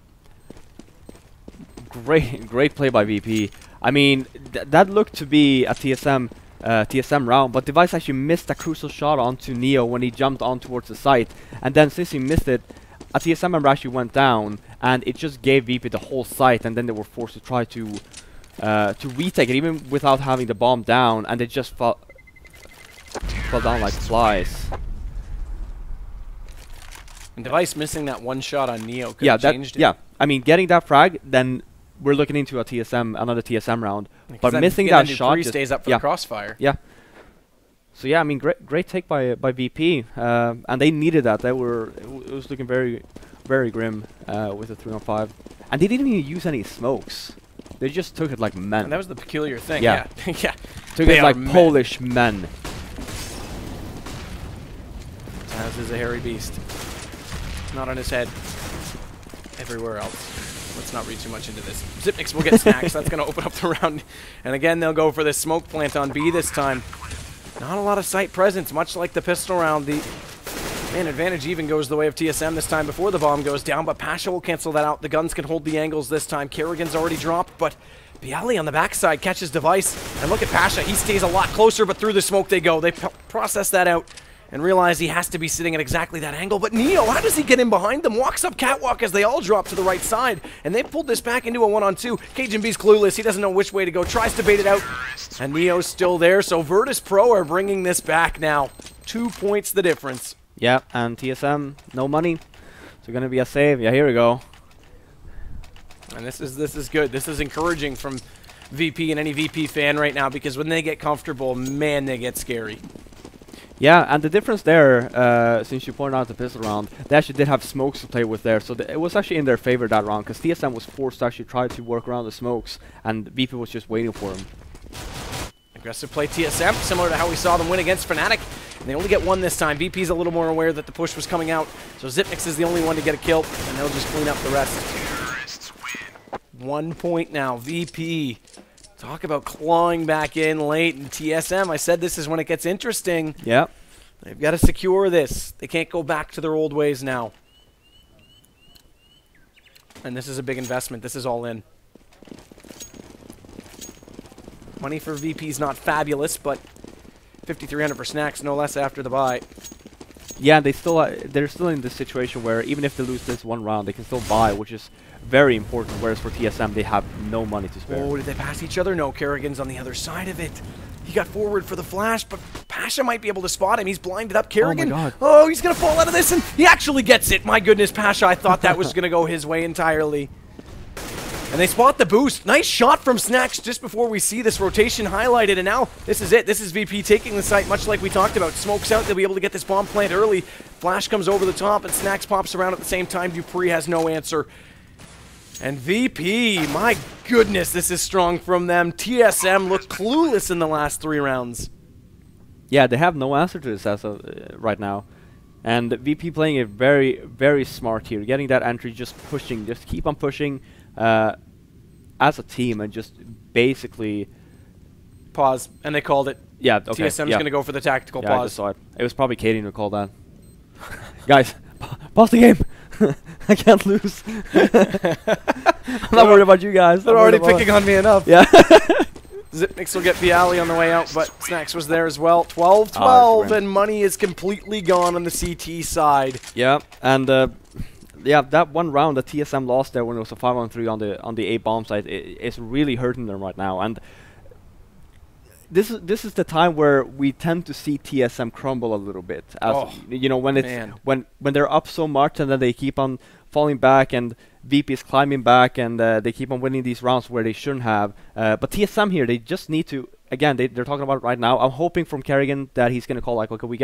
Great play by VP. I mean, that looked to be a TSM round, but Device actually missed a crucial shot onto Neo when he jumped on towards the site. And then since he missed it, a TSM member actually went down, and it just gave VP the whole site, and then they were forced to try to retake it, even without having the bomb down, and they just fell down like flies. And Device missing that one shot on Neo could have changed it. Yeah, I mean, getting that frag, then we're looking into another TSM round. But missing that shot just stays up for the crossfire. Yeah. So yeah, I mean, great take by VP, and they needed that. It was looking very grim with a 3-on-5, and they didn't even use any smokes. They just took it like men. And that was the peculiar thing. Yeah, yeah. Took it like Polish men. TaZ is a hairy beast. Not on his head. Everywhere else. Let's not read too much into this. Xyp9x will get Snax. That's going to open up the round. And again, they'll go for this smoke plant on B this time. Not a lot of site presence, much like the pistol round. The advantage even goes the way of TSM this time before the bomb goes down, but pasha will cancel that out. The guns can hold the angles this time. karrigan's already dropped, but Byali on the backside catches Device. And look at pasha. He stays a lot closer, but through the smoke they go. They process that out and realize he has to be sitting at exactly that angle. But Neo, how does he get in behind them? Walks up catwalk as they all drop to the right side. And they pulled this back into a 1-on-2. cajunb's clueless. He doesn't know which way to go. Tries to bait it out. And Neo's still there. So Virtus Pro are bringing this back now. 2 points the difference. Yeah, and TSM, no money. So going to be a save. Yeah, here we go. And this is good. This is encouraging from VP and any VP fan right now, because when they get comfortable, man, they get scary. Yeah, and the difference there, since you pointed out the pistol round, they actually did have smokes to play with there, so it was actually in their favor that round, because TSM was forced to actually try to work around the smokes, and VP was just waiting for him. Aggressive play TSM, similar to how we saw them win against Fnatic. And they only get one this time. VP's a little more aware that the push was coming out, so Xyp9x is the only one to get a kill, and they'll just clean up the rest. 1 point now, VP. Talk about clawing back in late, and TSM, I said this is when it gets interesting. Yeah. They've got to secure this. They can't go back to their old ways now. And this is a big investment. This is all in. Money for VP is not fabulous, but 5,300 for Snax, no less after the buy. yeah, they're still in this situation where even if they lose this one round, they can still buy, which is very important. Whereas for TSM, they have no money to spare. Oh, did they pass each other? No, karrigan's on the other side of it. He got forward for the flash, but pasha might be able to spot him. He's blinded up. karrigan. Oh my god. Oh, he's gonna fall out of this, and he actually gets it. My goodness, pasha, I thought that was gonna go his way entirely. And they spot the boost. Nice shot from Snax just before we see this rotation highlighted. And now, this is it. This is VP taking the site, much like we talked about. Smokes out. They'll be able to get this bomb plant early. Flash comes over the top, and Snax pops around at the same time. dupreeh has no answer. And VP, my goodness, this is strong from them. TSM look clueless in the last 3 rounds. Yeah, they have no answer to this as of right now. And VP playing it very, very smart here. Getting that entry, just pushing, just keep on pushing. As a team and just basically pause, and they called it. Yeah, okay. TSM's going to go for the tactical I pause. just saw it. It was probably Katie who called that. Guys, pause the game. I can't lose. I'm not worried about you guys. They're already picking on me enough. Yeah. Xyp9x will get byali on the way out, but Snax was there as well. 12-12, and money is completely gone on the CT side. Yeah, and yeah, that one round that TSM lost there when it was a 5-on-3 on the A bomb site is really hurting them right now. And this is the time where we tend to see TSM crumble a little bit. As you know, when it's when they're up so much and then they keep on falling back and VP is climbing back and they keep on winning these rounds where they shouldn't have. But TSM here, they just need to. Again, they're talking about it right now. I'm hoping from karrigan that he's gonna call like, okay, we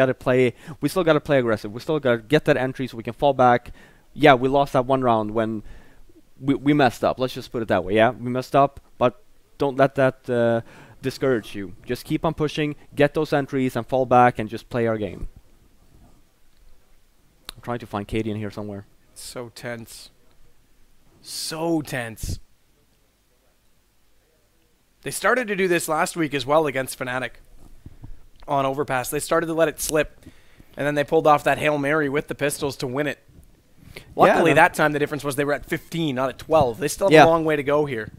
still gotta play aggressive. We still gotta get that entry so we can fall back. Yeah, we lost that one round when we messed up. Let's just put it that way. Yeah, we messed up, but don't let that discourage you. Just keep on pushing, get those entries, and fall back and just play our game. I'm trying to find Katie in here somewhere. So tense. So tense. They started to do this last week as well against Fnatic on Overpass. They started to let it slip, and then they pulled off that Hail Mary with the pistols to win it. Luckily, that time the difference was they were at 15, not at 12. They still have a long way to go here.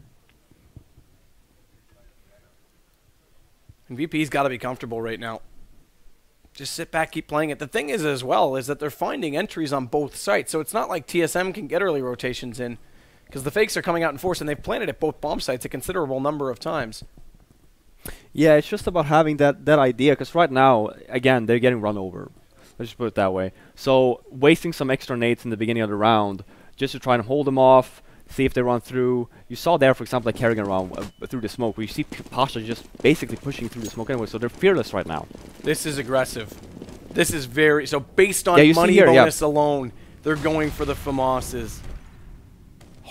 And VP's got to be comfortable right now. Just sit back, keep playing it. The thing is as well is that they're finding entries on both sites, so it's not like TSM can get early rotations in because the fakes are coming out in force, and they've planted at both bomb sites a considerable number of times. Yeah, it's just about having that idea, because right now, again, they're getting run over. Let's just put it that way. So wasting some extra nades in the beginning of the round just to try and hold them off, see if they run through. You saw there, for example, like karrigan round through the smoke, where you see pasha just basically pushing through the smoke anyway, so they're fearless right now. This is aggressive. This is very... So based on money bonus alone, they're going for the FAMASes.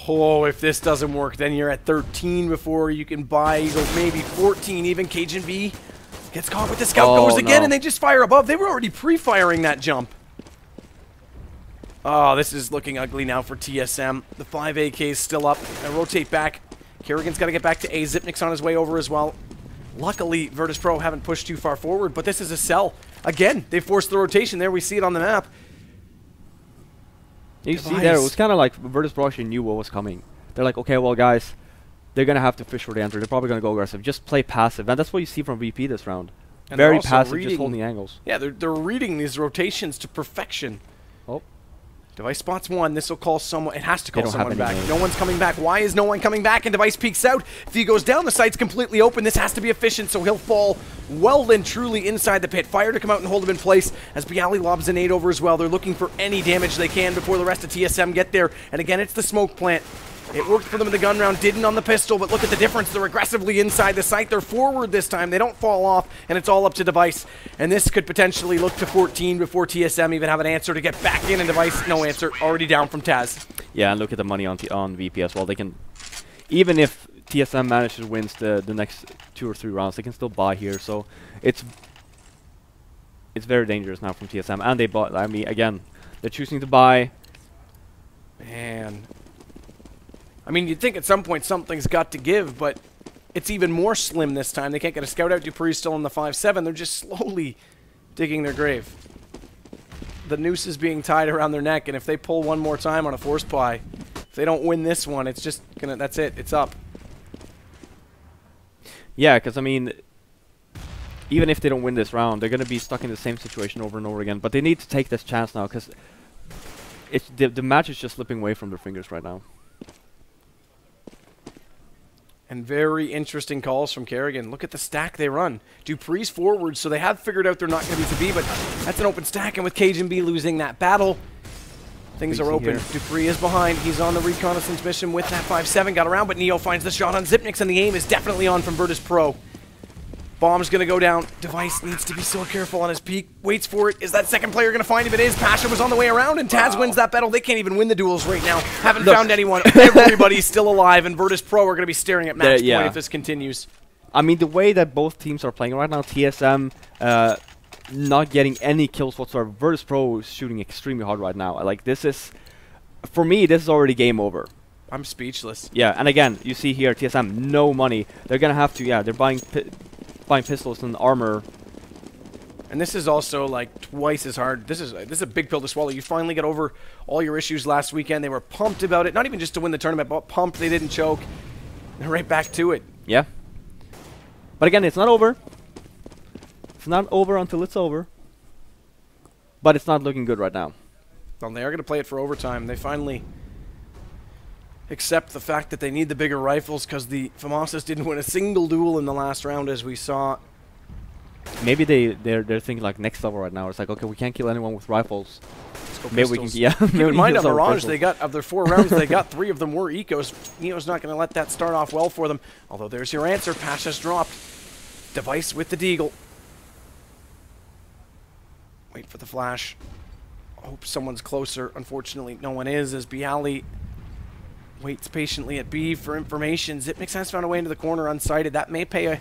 Oh, if this doesn't work, then you're at 13 before you can buy. You go maybe 14 even. cajunb gets caught with the scout, goes again, and they just fire above. They were already pre-firing that jump. Oh, this is looking ugly now for TSM. The 5 AK is still up. Now rotate back. karrigan's got to get back to A. Xyp9x on his way over as well. Luckily, Virtus.pro haven't pushed too far forward, but this is a sell. Again, they forced the rotation there. We see it on the map. You see there, it was kind of like Virtus.pro actually knew what was coming. They're like, okay, well, guys, they're going to have to fish for the enter. They're probably going to go aggressive. Just play passive. And that's what you see from VP this round. And very passive, just holding the angles. Yeah, they're reading these rotations to perfection. Oh. Device spots one. This will call someone. It has to call someone back. No one's coming back. Why is no one coming back? And Device peeks out. If he goes down, the site's completely open. This has to be efficient, so he'll fall well and truly inside the pit. Fire to come out and hold him in place as byali lobs a nade over as well. They're looking for any damage they can before the rest of TSM get there. And again, it's the smoke plant. It worked for them in the gun round, didn't on the pistol, but look at the difference. They're aggressively inside the site. They're forward this time. They don't fall off, and it's all up to Device. And this could potentially look to 14 before TSM even have an answer to get back in, and Device, no answer. Already down from TaZ. Yeah, and look at the money on VP as well. They can, even if TSM manages to win the next 2 or 3 rounds, they can still buy here. So it's very dangerous now from TSM. And they bought, I mean, again, they're choosing to buy. Man. I mean, you'd think at some point something's got to give, but it's even more slim this time. They can't get a scout out. dupreeh's still in the 5-7. They're just slowly digging their grave. The noose is being tied around their neck, and if they pull one more time on a force pie, if they don't win this one, it's just gonna, that's it. It's up. Yeah, because, I mean, even if they don't win this round, they're going to be stuck in the same situation over and over again. But they need to take this chance now, because the match is just slipping away from their fingers right now. And very interesting calls from karrigan. Look at the stack they run. dupreeh's forward, so they have figured out they're not going to be to be, but that's an open stack, and with cajunb losing that battle, things are open. dupreeh is behind. He's on the reconnaissance mission with that 5-7. Got around, but Neo finds the shot on Xyp9x, and the aim is definitely on from Virtus.pro. Bomb's going to go down. Device needs to be so careful on his peak. Waits for it. Is that second player going to find him? It is. pasha was on the way around, and TaZ wins that battle. They can't even win the duels right now. Haven't found anyone. Everybody's still alive, and Virtus.pro are going to be staring at match point if this continues. I mean, the way that both teams are playing right now, TSM not getting any kills whatsoever. Virtus.pro is shooting extremely hard right now. Like, this is, for me, this is already game over. I'm speechless. Yeah, and again, you see here, TSM, no money. They're going to have to, they're buying pistols and armor. And this is also like twice as hard. This is a big pill to swallow. You finally got over all your issues last weekend. They were pumped about it. Not even just to win the tournament, but pumped they didn't choke. They're right back to it. Yeah. But again, it's not over. It's not over until it's over. But it's not looking good right now. Well, they are going to play it for overtime. They finally accept the fact that they need the bigger rifles, because the FAMASAs didn't win a single duel in the last round, as we saw. Maybe they're thinking like next level right now. It's like, okay, we can't kill anyone with rifles. Maybe we can, Keep in mind on Mirage, they got, of their 4 rounds, they got 3 of them were ecos. Neo's not going to let that start off well for them. Although there's your answer. pasha's dropped. Device with the deagle. Wait for the flash. Hope someone's closer. Unfortunately, no one is, as byali waits patiently at B for information. Xyp9x has found a way into the corner unsighted. That may pay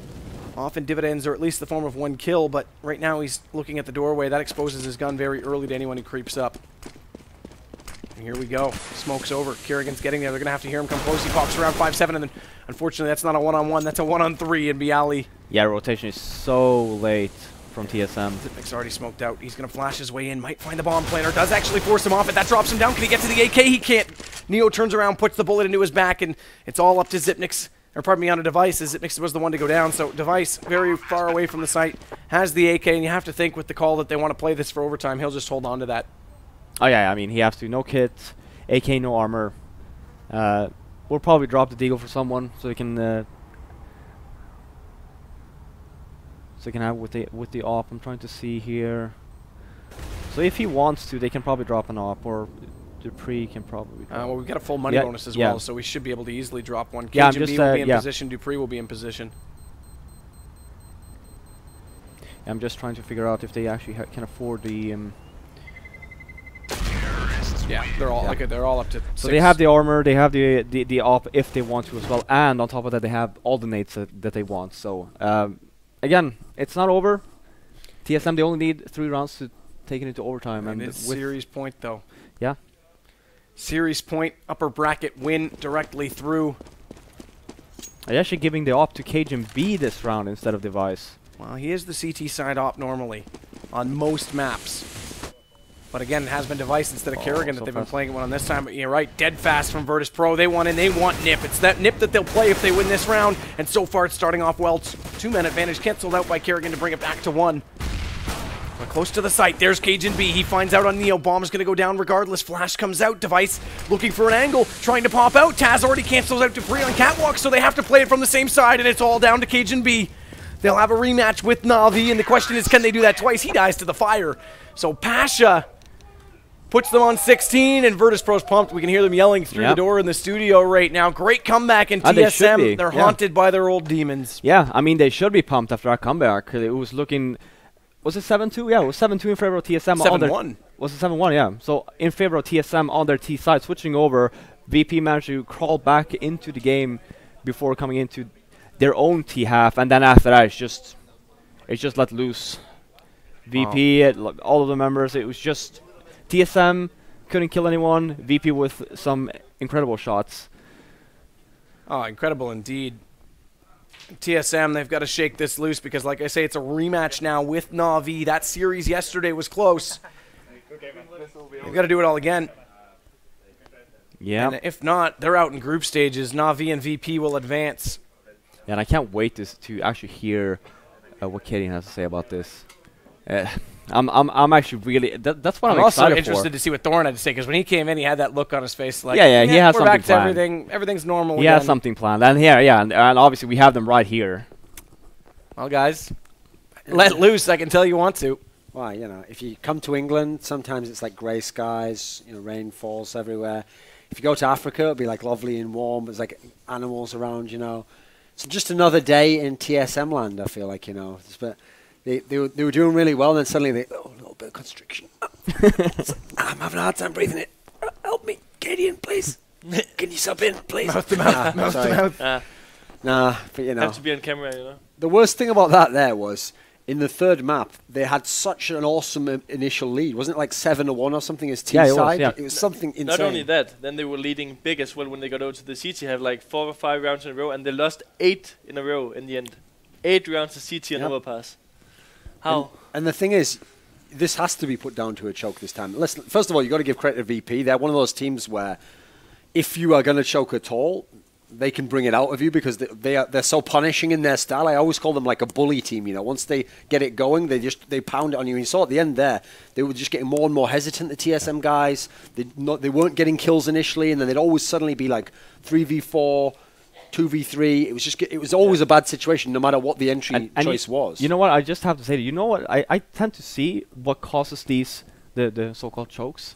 off in dividends, or at least the form of 1 kill, but right now he's looking at the doorway. That exposes his gun very early to anyone who creeps up. And here we go. Smoke's over. karrigan's getting there. They're going to have to hear him come close. He pops around 5-7, and then unfortunately that's not a 1-on-1. That's a 1-on-3, and byali. Yeah, rotation is so late from TSM. Xyp9x already smoked out. He's going to flash his way in. Might find the bomb planter. Does actually force him off it. That drops him down. Can he get to the AK? He can't. Neo turns around, puts the bullet into his back, and it's all up to Xyp9x. Or pardon me, on a Device, as Xyp9x was the one to go down. So Device, very far away from the site, has the AK, and you have to think with the call that they want to play this for overtime, he'll just hold on to that. Oh yeah, I mean, he has to. No kit, AK, no armor. We'll probably drop the deagle for someone, so he can have with the op. I'm trying to see here. So if he wants to, they can probably drop an op, or dupreeh can probably drop. Well, we've got a full money bonus as well, so we should be able to easily drop one. Yeah, cajunb will be in position, dupreeh will be in position. I'm just trying to figure out if they actually can afford the. Yeah, they're all they're all up to. So they have the armor, they have the op if they want to as well, and on top of that they have all the nades that they want. So again, it's not over. TSM, they only need 3 rounds to take it into overtime, and it's series point though. Yeah. Series point, upper bracket win directly through. I'm actually giving the op to cajunb this round instead of Device. Well, he is the CT side op normally on most maps. But again, it has been Device instead of karrigan that they've been playing one on this time. But you're right, dead fast from Virtus.pro. They want in, they want nip. It's that nip that they'll play if they win this round. And so far it's starting off well. 2-man advantage canceled out by karrigan to bring it back to 1. But close to the site, there's cajunb. He finds out on Neo. Bomb's gonna go down regardless. Flash comes out. Device looking for an angle, trying to pop out. TaZ already cancels out dupreeh on catwalk, so they have to play it from the same side, and it's all down to cajunb. They'll have a rematch with Na'Vi, and the question is, can they do that twice? He dies to the fire. So pasha puts them on 16, and Virtus.pro's pumped. We can hear them yelling through the door in the studio right now. Great comeback in TSM. They're haunted by their old demons. Yeah, I mean, they should be pumped after that comeback. It was looking... Was it 7-2? Yeah, it was 7-2 in favor of TSM. 7-1. Was it 7-1? Yeah. So in favor of TSM on their T side, switching over, VP managed to crawl back into the game before coming into their own T half, and then after that, it's just let loose. VP, all of the members, it was just TSM couldn't kill anyone. VP with some incredible shots. Oh, incredible indeed. TSM, they've got to shake this loose because, like I say, it's a rematch now with Na'Vi. That series yesterday was close. They've got to do it all again. Yeah. And if not, they're out in group stages. Na'Vi and VP will advance. Yeah, and I can't wait to actually hear what Kaden has to say about this. I'm actually really. That's what I'm also excited interested for. to see what Thorn had to say, because when he came in, he had that look on his face, like, Yeah, he has we're something back to planned. everything. Everything's normal. He again. has something planned, and here, and obviously we have them right here. Well, guys, let loose. I can tell you want to. Well, you know, if you come to England, sometimes it's like grey skies, you know, rain falls everywhere. If you go to Africa, it'll be like lovely and warm. There's like animals around, you know. So just another day in TSM land, I feel like, you know. But they were doing really well, and then suddenly a little bit of constriction. I'm having a hard time breathing it. Help me, Kaden, please. Can you sub in, please? Mouth to mouth, mouth to mouth. Nah, but you know. Have to be on camera, you know. The worst thing about that there was, in the third map, they had such an awesome initial lead. Wasn't it like 7-1 or something as Yeah, it was, T-side? yeah. It was something insane. Not only that, then they were leading big as well when they got over to the CT. Have like 4 or 5 rounds in a row, and they lost 8 in a row in the end. 8 rounds to CT and Overpass. How? And the thing is, this has to be put down to a choke this time. Listen, first of all, you've got to give credit to VP. They're one of those teams where if you are going to choke at all, they can bring it out of you because they're so punishing in their style. I always call them like a bully team, you know. Once they get it going, they pound it on you. And you saw at the end there, they were just getting more and more hesitant, the TSM guys. They weren't getting kills initially, and then they'd always suddenly be like 3v4, 2v3. It was always a bad situation, no matter what the entry choice was. You know what? I just have to say, you know what? I tend to see what causes these the so-called chokes.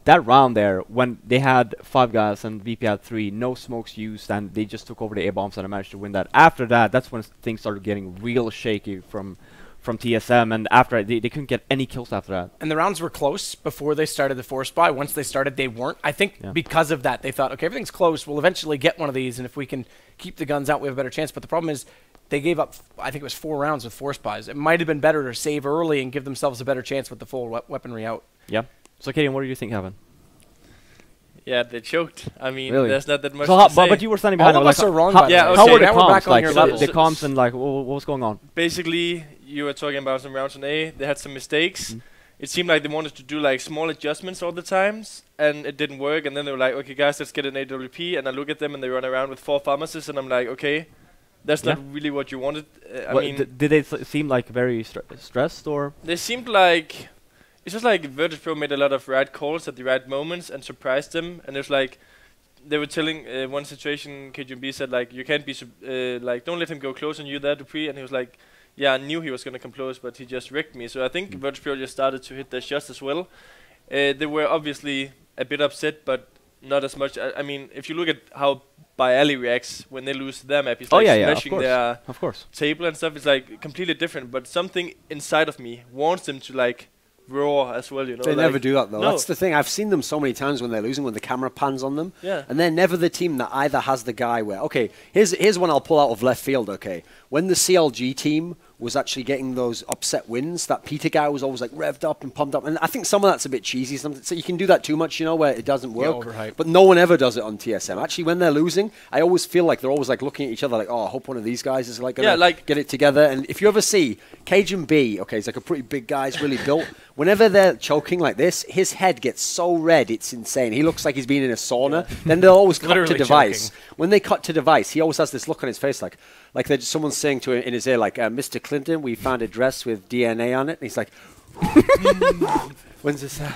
That round there, when they had 5 guys and VP had 3, no smokes used, and they just took over the A-bombs and I managed to win that. After that, that's when things started getting real shaky from TSM, and after they couldn't get any kills after that. And the rounds were close before they started the force buy. Once they started, they weren't. I think because of that, they thought, okay, everything's close. We'll eventually get one of these, and if we can keep the guns out, we have a better chance. But the problem is they gave up, I think it was 4 rounds with force buys. It might have been better to save early and give themselves a better chance with the full weaponry out. Yeah. So, Kaden, what do you think happened? Yeah, they choked. I mean, Really? there's not that much So to say. but you were standing behind All them. of us are wrong, by the yeah, way. How okay. were the Now we're back comms? on Like, your level. level. the comms and like, what was going on? Basically, you were talking about some rounds on A. They had some mistakes. It seemed like they wanted to do like small adjustments all the times, and it didn't work. And then they were like, okay, guys, let's get an AWP. And I look at them, and they run around with 4 pharmacists, and I'm like, okay, that's not really what you wanted. I mean, did they seem like very stressed or? they seemed like it's just like Virtus Pro made a lot of right calls at the right moments and surprised them. And it's like they were telling one situation, cajunb said like, you can't be like, don't let him go close on you there, dupreeh. And he was like, yeah, I knew he was gonna come close, but he just rigged me. So I think Virtus Pro just started to hit their shots as well. They were obviously a bit upset, but not as much. I mean, if you look at how byali reacts when they lose their map, he's like smashing their table and stuff. It's like completely different, but something inside of me wants them to like roar as well, you know. They like never do that though. No. That's the thing. I've seen them so many times when they're losing, when the camera pans on them. Yeah. And they're never the team that either has the guy where, okay, here's one I'll pull out of left field, okay. When the CLG team was actually getting those upset wins, that Peter guy was always like revved up and pumped up. And I think some of that's a bit cheesy. So you can do that too much, you know, where it doesn't work. But no one ever does it on TSM. Actually, when they're losing, I always feel like they're always like looking at each other like, oh, I hope one of these guys is like going to get it together. And if you ever see cajunb, okay, he's like a pretty big guy, he's really built. Whenever they're choking like this, his head gets so red, it's insane. He looks like he's been in a sauna. Then they'll always cut to device. When they cut to device, he always has this look on his face like someone's saying to him in his ear, like, Mr. Clinton, we found a dress with DNA on it. And he's like, when's this? All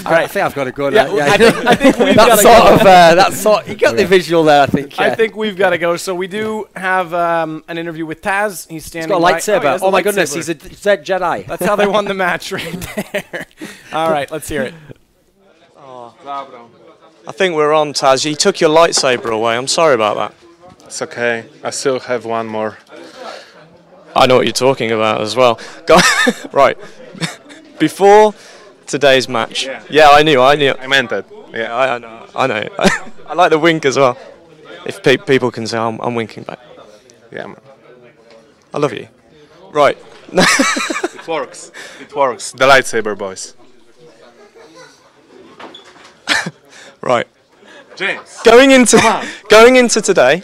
right, I think I've got to go now. I think we've got to go. You got the visual there, I think. I think we've got to go. So we do have an interview with Taz. He's standing. He's got a lightsaber. Oh my goodness, he's a Jedi. That's how they won the match right there. All right, let's hear it. I think we're on, Taz. You took your lightsaber away. I'm sorry about that. It's okay. I still have one more. I know what you're talking about as well. Right. Before today's match. Yeah, I knew. I meant it. Yeah, I know. I like the wink as well. If people can say I'm winking back. Yeah, man. I love you. Right. It works. It works. The lightsaber boys. Right. James. Going into today,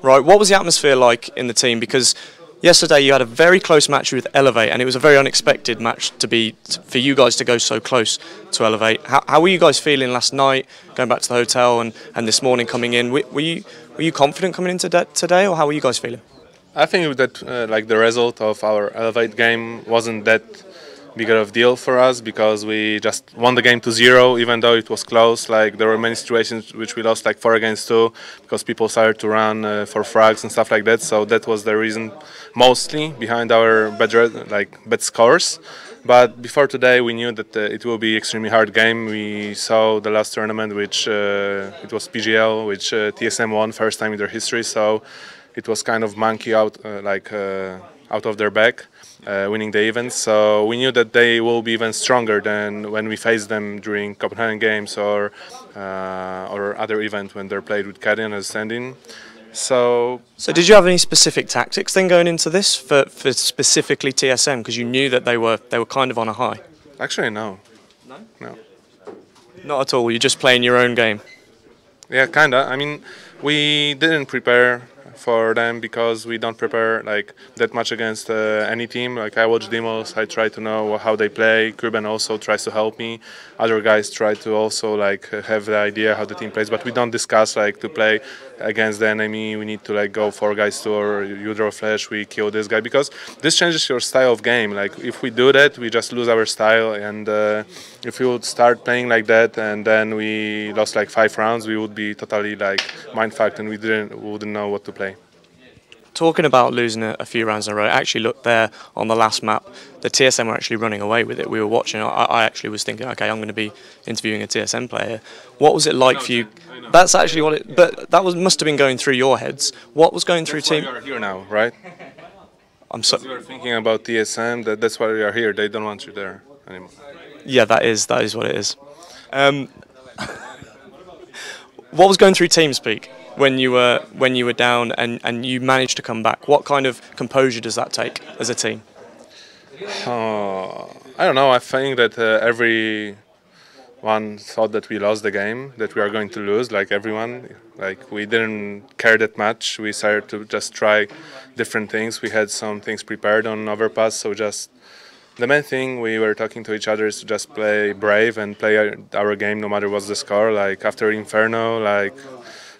right, what was the atmosphere like in the team? Because yesterday you had a very close match with Elevate, and it was a very unexpected match for you guys to go so close to Elevate. How were you guys feeling last night, going back to the hotel, and this morning coming in? Were you confident coming into today, or how were you guys feeling? I think that like the result of our Elevate game wasn't that big of a deal for us because we just won the game 2-0, even though it was close. Like there were many situations which we lost like 4-against-2 because people started to run for frags and stuff like that. So that was the reason mostly behind our bad scores. But before today, we knew that it will be extremely hard game. We saw the last tournament, which it was PGL, which TSM won first time in their history. So it was kind of monkey out, out of their bag, winning the event. So we knew that they will be even stronger than when we faced them during Copenhagen Games or other event when they're played with karrigan as stand-in. So did you have any specific tactics then going into this for specifically TSM because you knew that they were kind of on a high? Actually, no. No. Not at all. You're just playing your own game. Yeah, kinda. I mean, we didn't prepare for them because we don't prepare like that much against any team. Like I watch demos, I try to know how they play. Kuben also tries to help me. Other guys try to also like have the idea how the team plays, but we don't discuss like to play against the enemy. We need to like go 4 guys to, or you draw flash, we kill this guy, because this changes your style of game. Like if we do that, we just lose our style, and if we would start playing like that and then we lost like 5 rounds, we would be totally like mind-fucked and we wouldn't know what to play. Talking about losing a few rounds in a row, I actually looked there on the last map. The TSM were actually running away with it. We were watching. I actually was thinking, okay, I'm going to be interviewing a TSM player. What was it like for you? That's actually what it. But that must have been going through your heads. What was going through team? That's why you are here now, right? I'm so. You are thinking about TSM. That's why you are here. They don't want you there anymore. Yeah, that is what it is. What was going through TeamSpeak when you were down and you managed to come back? What kind of composure does that take as a team? I don't know. I think that everyone thought that we lost the game, that we are going to lose, like everyone. Like we didn't care that much. We decided to just try different things. We had some things prepared on Overpass, so just the main thing we were talking to each other is to just play brave and play our game no matter what's the score. Like after Inferno, like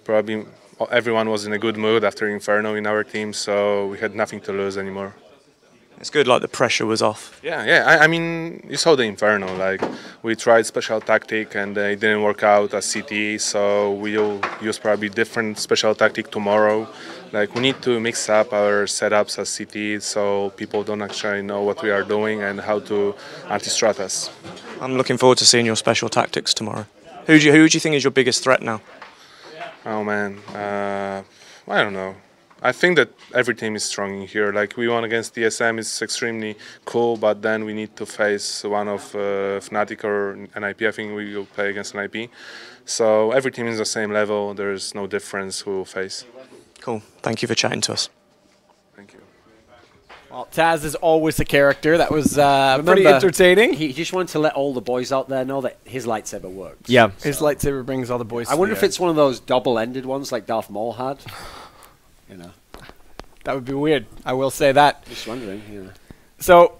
probably everyone was in a good mood after Inferno in our team, so we had nothing to lose anymore. It's good, like the pressure was off. Yeah. I mean, you saw the Inferno. Like we tried special tactic and it didn't work out as CT, so we'll use probably different special tactic tomorrow. Like we need to mix up our setups as CT so people don't actually know what we are doing and how to anti-strat us. I'm looking forward to seeing your special tactics tomorrow. Who do you think is your biggest threat now? Oh man, I don't know. I think that every team is strong in here. Like we won against TSM, it's extremely cool, but then we need to face one of Fnatic or NIP. I think we will play against NIP. So every team is the same level. There's no difference who will face. Cool. Thank you for chatting to us. Thank you. Well, Taz is always a character. That was pretty entertaining. He just wanted to let all the boys out there know that his lightsaber works. Yeah. His lightsaber brings all the boys. I wonder if it's one of those double-ended ones like Darth Maul had. You know, that would be weird. I will say that. Just wondering. You know. So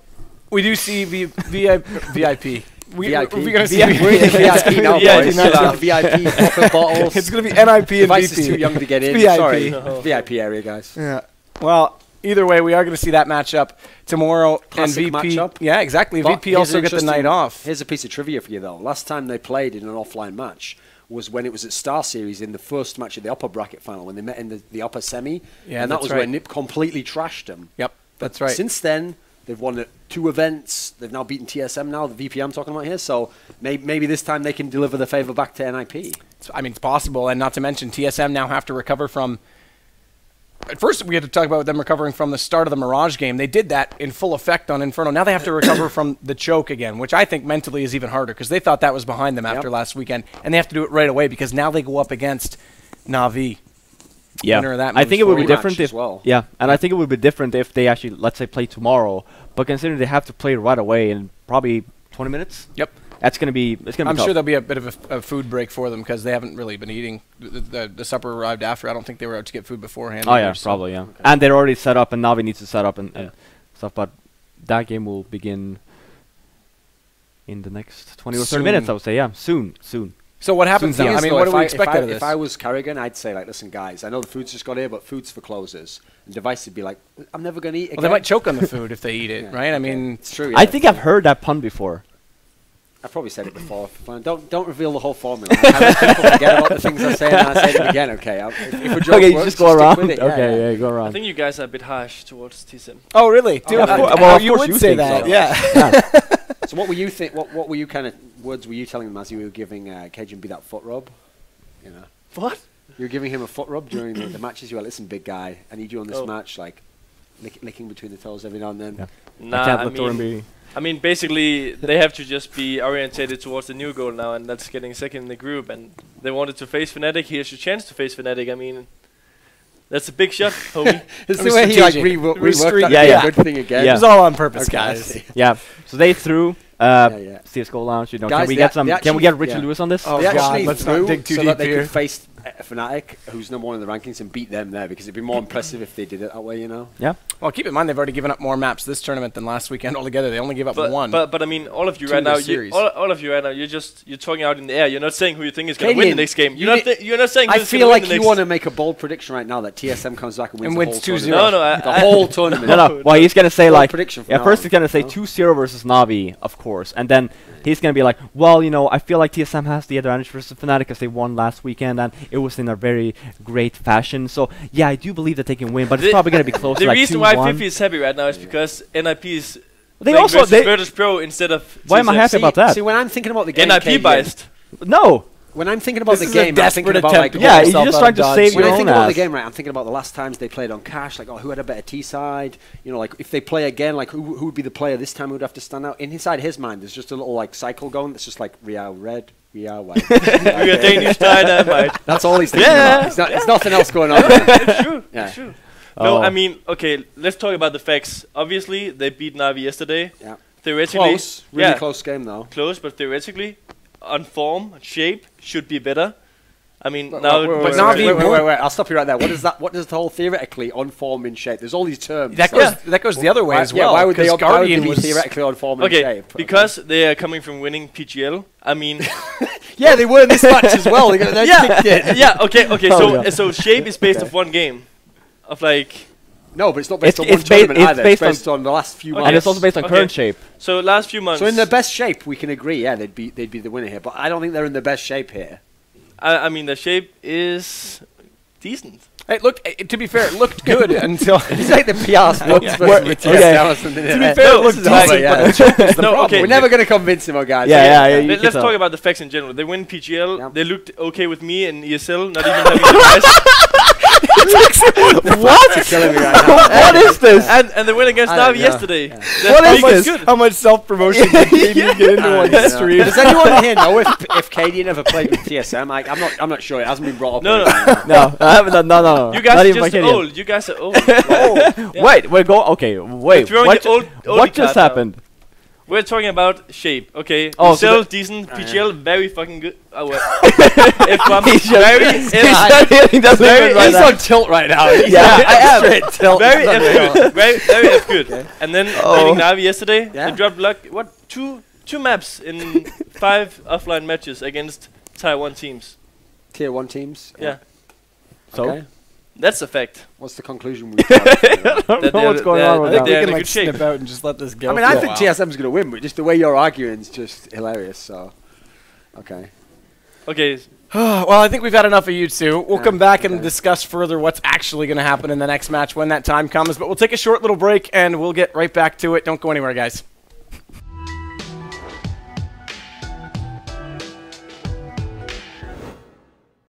we do see VIP. VIP. We're going to see VIP now, boys. VIP pocket bottles. It's going to be NIP and Device VP. is too young to get in. VIP. Sorry, VIP area, guys. Yeah. Well, either way, we are going to see that matchup tomorrow. Classic and VP. matchup. Yeah, exactly. But VP also get the night off. Here's a piece of trivia for you, though. Last time they played in an offline match was when it was at Star Series in the first match of the upper bracket final, when they met in the upper semi. Yeah, and that was where NIP completely trashed them. Yep, that's right. Since then, they've won 2 events. They've now beaten TSM now, the VP I'm talking about here. So maybe this time they can deliver the favor back to NIP. It's possible. And not to mention, TSM now have to recover from... At first, we had to talk about them recovering from the start of the Mirage game. They did that in full effect on Inferno. Now they have to recover from the choke again, which I think mentally is even harder because they thought that was behind them after last weekend. And they have to do it right away because now they go up against Na'Vi. Yeah, I think it would be different if yeah, and I think it would be different if they actually, let's say, play tomorrow. But considering they have to play right away in probably 20 minutes. Yep. That's going to be. It's going to be I'm tough. sure there'll be a bit of a food break for them because they haven't really been eating. The supper arrived after. I don't think they were out to get food beforehand. Oh yeah, probably yeah. Okay. And they're already set up, and Na'Vi needs to set up and stuff. But that game will begin in the next 20 or 30 minutes. I would say, yeah, soon. So what happens now? I mean, what do we expect out of this? If I was karrigan, I'd say, like, listen, guys, I know the food's just got here, but food's for closers. And Device would be like, I'm never going to eat again. Well, they might choke on the food if they eat it, right? I mean, it's true. I think I've heard that pun before. I've probably said it before. Don't reveal the whole formula. People forget about the things I say, and I say them again. Okay. If a joke Okay, you works, just go around. With it. Okay, yeah, go around. I think you guys are a bit harsh towards TSM. oh, really? Dude, of you course would you say think that, so. yeah. So what were you What were you kind of words were you telling them as you were giving cajunb that foot rub? You know. What? You were giving him a foot rub during the matches. You were, listen, big guy, I need you on this match, like licking between the toes every now and then. Yeah. Nah, I can't let Thorin be. I mean, basically, they have to just be orientated towards the new goal now, and that's getting second in the group. And they wanted to face Fnatic. Here's your chance to face Fnatic. I mean, that's a big shot, homie. It's the way he like reworked that good thing again. It was all on purpose, guys. Yeah. So they threw CS:GO Lounge. You know, Guys, can we get some? Can we get Richard Lewis on this? Oh, They God, actually let's not dig too so deep that they here. could face Fnatic, who's number 1 in the rankings, and beat them there, because it'd be more impressive if they did it that way, you know? Yeah. Well, keep in mind, they've already given up more maps this tournament than last weekend altogether. They only gave up one. But I mean, all of you Two right in the now, series. all of you right now, you're talking out in the air. You're not saying who you think is going to win the next game. You're not saying. I who's feel gonna like win the you next. want to make a bold prediction right now that TSM comes back and wins, wins the whole 2-0. tournament. No, the whole tournament. No. Well, he's gonna say Bold like, prediction from yeah. now First on. he's gonna say 2-0 versus Navi, of course, and then he's gonna be like, well, you know, I feel like TSM has the advantage versus Fnatic because they won last weekend and it was in a very great fashion. So yeah, I do believe that they can win, but it's probably gonna be close. The to like reason why 2-1. Fifi is happy right now is because NIP is They playing also versus Virtus Pro instead of. Why am I TSM. happy about that? See, when I'm thinking about the game, NIP KVM, biased. No. when I'm thinking about This the is a game, I'm desperate thinking about attempt like to Yeah, yourself you're just out trying of to dodge. save when your I own think about the ass. game, right, I'm thinking about the last times they played on Cash, like, oh, who had a better T side? You know, like if they play again, like who would be the player this time who would have to stand out? Inside his mind, there's just a little like cycle going that's just like Real red, Real white. We are Danish Dynamite. That's all he's thinking about. It's nothing else going on. It's true. Yeah. It's true. Oh. No, I mean, okay, let's talk about the facts. Obviously, they beat Navi yesterday. Yeah. Theoretically, Close, really close game though. close, but theoretically, on form, shape, should be better. I mean, But now... wait, I'll stop you right there. What is that? What does the whole theoretically on form in shape? There's all these terms. That goes the other way as well. Why would they Guardian be was theoretically on form in Okay, shape? because they are coming from winning PGL. I mean... Yeah, they were in this match as well. They got their kicked in. yeah, okay, Oh, yeah. so shape is based off one game. Of like... No, but it's not based on It's one tournament it's either. based It's based on the last few Okay. months. And it's also based on Okay. current shape. So last few months... So in their best shape, we can agree. Yeah, they'd be the winner here. But I don't think they're in their best shape here. I mean, the shape is decent. Hey, look, to be fair, it looked good until... It's like the PR sports Okay. with TSM or something. To be Yeah. fair, it No, looked this is decent, like- but the choke is the No, problem. okay. We're never going to convince him, guys. Yeah, you Let's can talk tell. about the facts in general. They win PGL. Yeah. They looked okay with me in ESL, not even having the best. What? Killing me right now. What is this? And they win against I don't Navi know. yesterday. Yeah. That's What is pretty this? good. How much self-promotion did KD get into on the stream? Does anyone here know if KD never played with TSM? Like, I'm not sure. It hasn't been brought up. No, or anything. No, I haven't. No. You guys Not are even just by Canadian. old. You guys are old. Yeah. Wait, we're going. Okay, wait. throwing What, the old- what oldie just card now. happened? We're talking about shape, okay? Oh, ESL, so decent. PGL, very fucking good. Oh, well. F1, He's just- very... He's just hitting the limit right He's now. on tilt right now. Yeah, I am. Straight tilt. Very F good. Very F good. And then winning Navi yesterday, Yeah. they dropped like two maps in 5 offline matches against Tier 1 teams. Tier 1 teams. Yeah. So, Okay. That's a fact. What's the conclusion we got? I don't know what's going on I with think they're we in can a like good shape. snip out and just let this go. I mean, I think TSM's going to win, but just the way you're arguing is just hilarious. So, okay. Okay, Well, I think we've had enough of you two. We'll Yeah, come back and okay. discuss further what's actually going to happen in the next match when that time comes. But we'll take a short little break and we'll get right back to it. Don't go anywhere, guys.